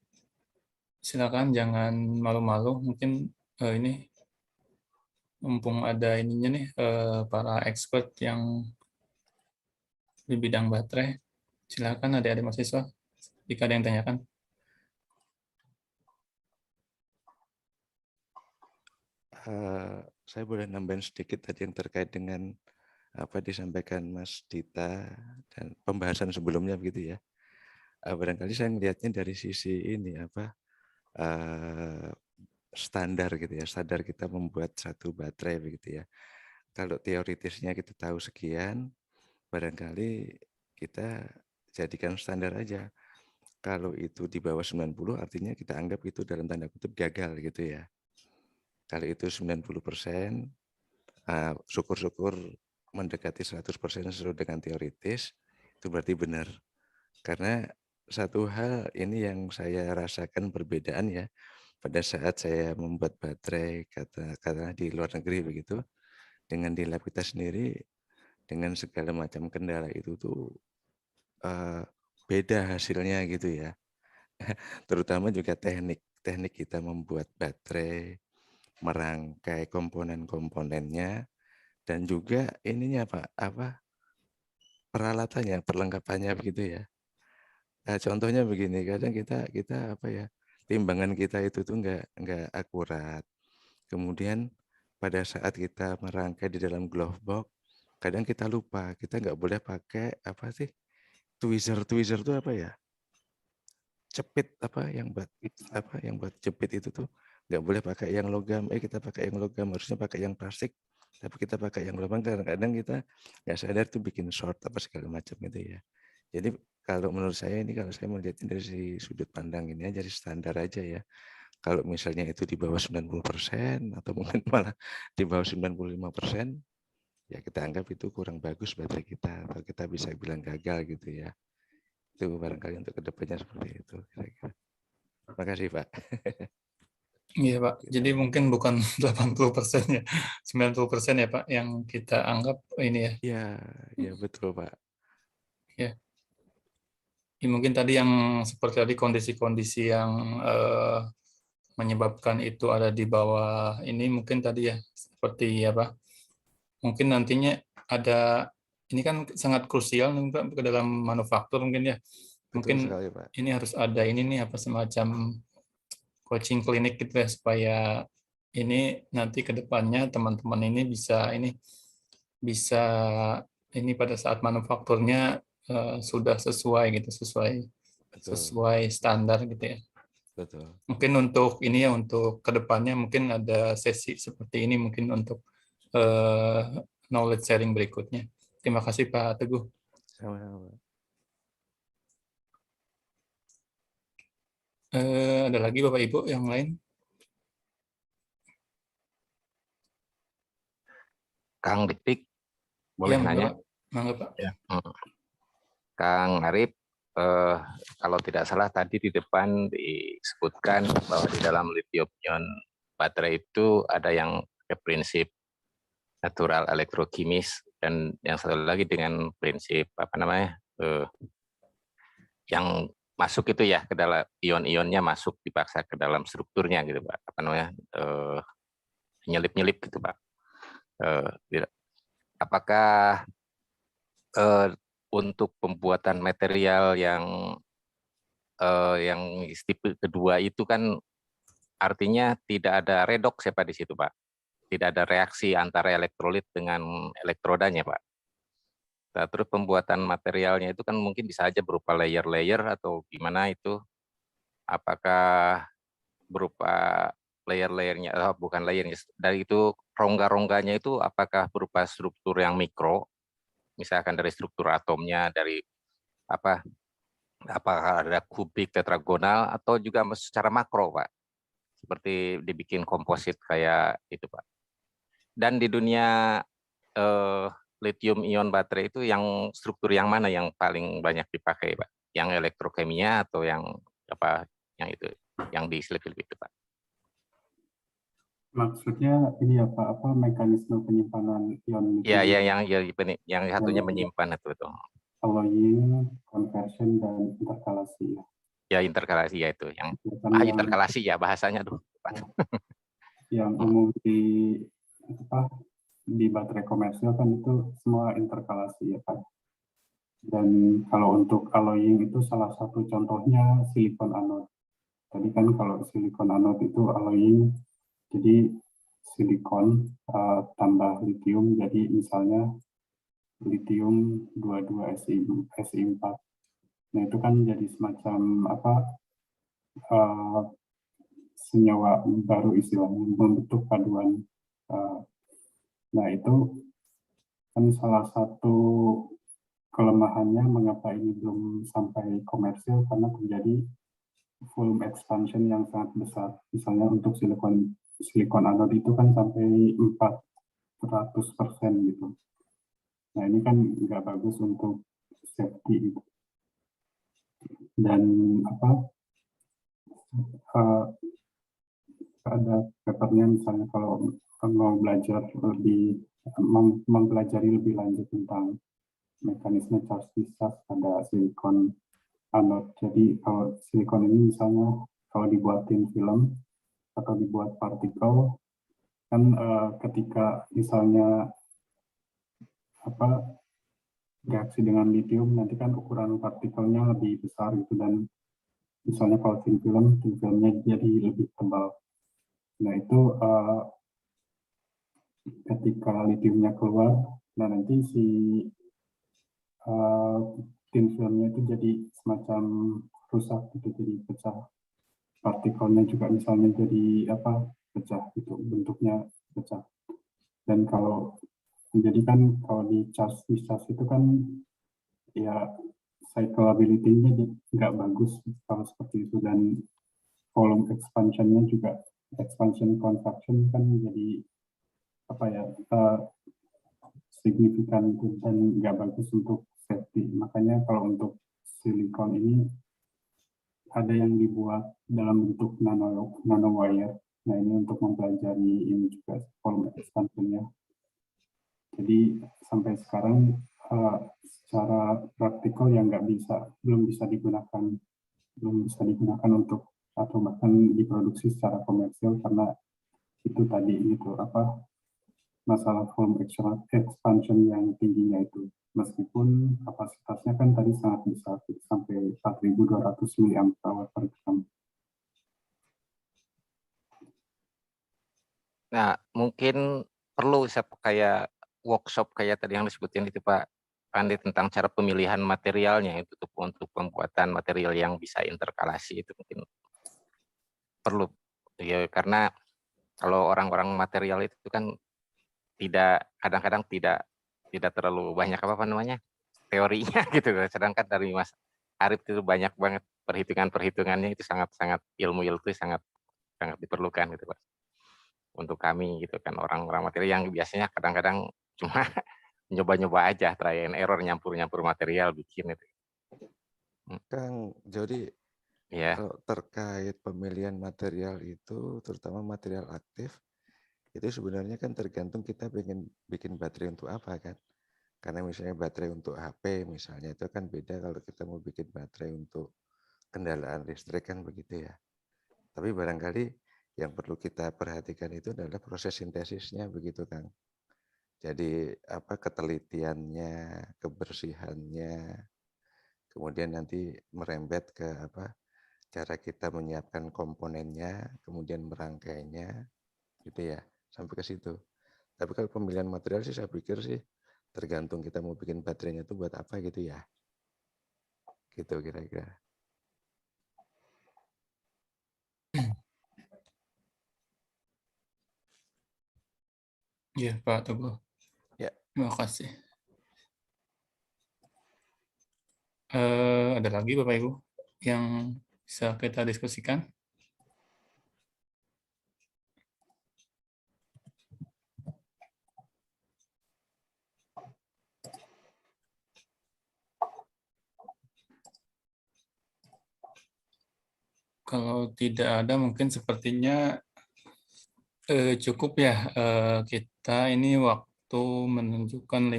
Silakan jangan malu-malu. Mungkin ini mumpung ada ininya nih para expert yang di bidang baterai. Silakan ada mahasiswa jika ada yang tanyakan. Saya boleh nambahin sedikit tadi yang terkait dengan apa disampaikan Mas Dita dan pembahasan sebelumnya begitu ya. Barangkali saya melihatnya dari sisi ini standar gitu ya, standar kita membuat satu baterai begitu ya. Kalau teoritisnya kita tahu sekian, barangkali kita jadikan standar aja. Kalau itu di bawah 90 artinya kita anggap itu dalam tanda kutip gagal gitu ya. Kalau itu 90%, syukur-syukur mendekati 100% sesuai dengan teoritis, itu berarti benar. Karena satu hal ini yang saya rasakan perbedaan ya, pada saat saya membuat baterai kata di luar negeri begitu, dengan di lab kita sendiri, dengan segala macam kendala itu tuh beda hasilnya gitu ya. Terutama juga teknik kita membuat baterai, merangkai komponen-komponennya, dan juga ininya peralatannya, perlengkapannya begitu ya. Nah, contohnya begini, kadang kita timbangan kita itu tuh nggak akurat. Kemudian pada saat kita merangkai di dalam glove box, kadang kita lupa, kita nggak boleh pakai apa sih? Tweezer itu apa ya? Cepit yang buat jepit itu tuh nggak boleh pakai yang logam. Kita pakai yang logam, harusnya pakai yang plastik. Tapi kita pakai yang logam, kadang-kadang kita nggak sadar tuh bikin short apa segala macam gitu ya. Jadi kalau menurut saya ini, kalau saya melihatnya dari sudut pandang ini aja, dari standar aja ya. Kalau misalnya itu di bawah 90% atau mungkin malah di bawah 95%, ya kita anggap itu kurang bagus baterai kita, atau kita bisa bilang gagal gitu ya. Itu barangkali untuk kedepannya seperti itu kira-kira. Terima kasih Pak. Iya Pak, jadi mungkin bukan 80% ya, 90% ya Pak yang kita anggap ini ya. Ya betul Pak. Ya. Ya, mungkin tadi yang seperti tadi kondisi-kondisi yang menyebabkan itu ada di bawah ini mungkin tadi ya seperti apa? Mungkin nantinya ada ini kan sangat krusial Pak, ke dalam manufaktur mungkin ya. Betul Mungkin sekali Pak. ini harus ada ini nih apa semacam coaching klinik gitu ya supaya ini nanti ke depannya teman-teman ini bisa ini pada saat manufakturnya sudah sesuai gitu, Betul. standar gitu ya. Betul. Mungkin untuk ini ya, untuk kedepannya mungkin ada sesi seperti ini mungkin untuk knowledge sharing berikutnya. Terima kasih Pak Teguh. Sama-sama. Ada lagi Bapak Ibu yang lain? Kang Dipik, boleh Ya, nanya? Mangga Pak. Ya. Kang Arif, kalau tidak salah tadi di depan disebutkan bahwa di dalam lithium-ion baterai itu ada yang prinsip natural elektrokimis dan yang satu lagi dengan prinsip yang masuk itu ya ke dalam ion-ionnya masuk dipaksa ke dalam strukturnya gitu Pak, nyelip-nyelip gitu Pak. Apakah untuk pembuatan material yang tipe kedua itu kan artinya tidak ada redoks ya Pak di situ Pak, tidak ada reaksi antara elektrolit dengan elektrodanya Pak. Nah, terus pembuatan materialnya itu kan mungkin bisa aja berupa layer-layer atau gimana itu, apakah berupa layer-layernya, bukan layernya, dari itu rongga-rongganya itu apakah berupa struktur yang mikro, misalkan dari struktur atomnya, dari apakah ada kubik, tetragonal, atau juga secara makro Pak, seperti dibikin komposit kayak itu Pak. Dan di dunia lithium ion baterai itu yang struktur yang mana yang paling banyak dipakai Pak? Yang elektrokimia atau yang yang itu, yang diselip-selip itu Pak? Maksudnya ini ya Pak, mekanisme penyimpanan ion Ya, lithium? yang satunya menyimpan itu tuh. Alloying, conversion, dan interkalasi. Ya, interkalasi ya itu yang interkalasi ya bahasanya tuh. Yang umum di baterai komersial kan itu semua interkalasi ya Pak. Dan kalau untuk alloying itu salah satu contohnya silikon anode. Tadi kan kalau silikon anode itu alloying, jadi silikon tambah lithium, jadi misalnya lithium 22 Si4. Nah itu kan jadi semacam senyawa baru istilahnya, membentuk paduan. Nah itu kan salah satu kelemahannya mengapa ini belum sampai komersil, karena terjadi volume expansion yang sangat besar. Misalnya untuk silikon anode itu kan sampai 400% gitu. Nah ini kan nggak bagus untuk safety itu. Dan ada papernya misalnya kalau mau belajar lebih mempelajari lebih lanjut tentang mekanisme charge discharge pada silikon anode. Jadi kalau silikon ini misalnya kalau dibuatin film atau dibuat partikel kan ketika misalnya reaksi dengan lithium nanti kan ukuran partikelnya lebih besar gitu, dan misalnya kalau filmnya jadi lebih tebal. Nah itu ketika litiumnya keluar, nah nanti si thin filmnya itu jadi semacam rusak gitu, jadi pecah. Partikelnya juga misalnya jadi pecah gitu, bentuknya pecah. Dan kalau jadi kan kalau di charge itu kan ya cyclability-nya nggak bagus kalau seperti itu, dan volume expansion-nya juga expansion contraction kan jadi signifikan itu, dan nggak bagus untuk safety. Makanya kalau untuk silikon ini ada yang dibuat dalam bentuk nanowire. Nah ini untuk mempelajari ini juga volume expansion-nya. Jadi sampai sekarang secara praktikal yang belum bisa digunakan untuk atau bahkan diproduksi secara komersial karena itu tadi gitu masalah volume expansion yang tingginya itu, meskipun kapasitasnya kan tadi sangat besar sampai 4.200 mAh per gram. Nah, mungkin perlu kayak workshop kayak tadi yang disebutin itu Pak Pandi tentang cara pemilihan materialnya itu untuk pembuatan material yang bisa interkalasi itu mungkin perlu ya, karena kalau orang-orang material itu kan kadang-kadang tidak terlalu banyak teorinya gitu, sedangkan dari Mas Arif itu banyak banget perhitungannya itu sangat ilmu itu sangat diperlukan gitu Pak untuk kami gitu kan, orang-orang material yang biasanya kadang-kadang cuma nyoba-nyoba aja, try and error, nyampur material bikin itu. Kang Jody, Ya. kalau terkait pemilihan material itu, terutama material aktif, itu sebenarnya kan tergantung kita pengen bikin baterai untuk apa kan. Karena misalnya baterai untuk HP misalnya itu kan beda kalau kita mau bikin baterai untuk kendaraan listrik kan begitu ya. Tapi barangkali yang perlu kita perhatikan itu adalah proses sintesisnya begitu Kang. Jadi ketelitiannya, kebersihannya, kemudian nanti merembet ke cara kita menyiapkan komponennya, kemudian merangkainya, gitu ya, sampai ke situ. Tapi kalau pemilihan material sih saya pikir sih tergantung kita mau bikin baterainya itu buat apa gitu ya, gitu kira-kira. Iya Pak Teguh. Ya. Terima kasih. Ada lagi Bapak Ibu yang bisa kita diskusikan? Kalau tidak ada mungkin sepertinya cukup ya, kita ini waktu menunjukkan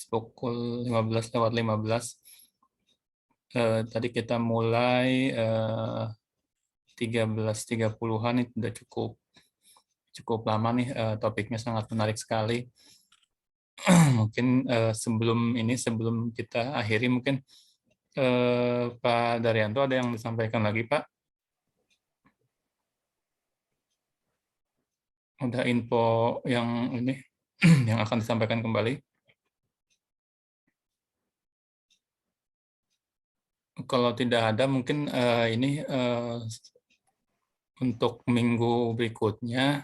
pukul 15:15. Tadi kita mulai 13.30-an, itu udah cukup lama nih, topiknya sangat menarik sekali. Mungkin sebelum kita akhiri mungkin Pak Daryanto ada yang disampaikan lagi Pak? Ada info yang ini yang akan disampaikan kembali? Kalau tidak ada mungkin ini untuk minggu berikutnya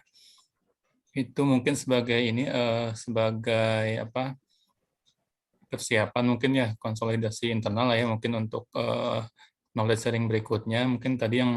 itu mungkin sebagai sebagai persiapan mungkin ya, konsolidasi internal lah ya, mungkin untuk knowledge sharing berikutnya. Mungkin tadi yang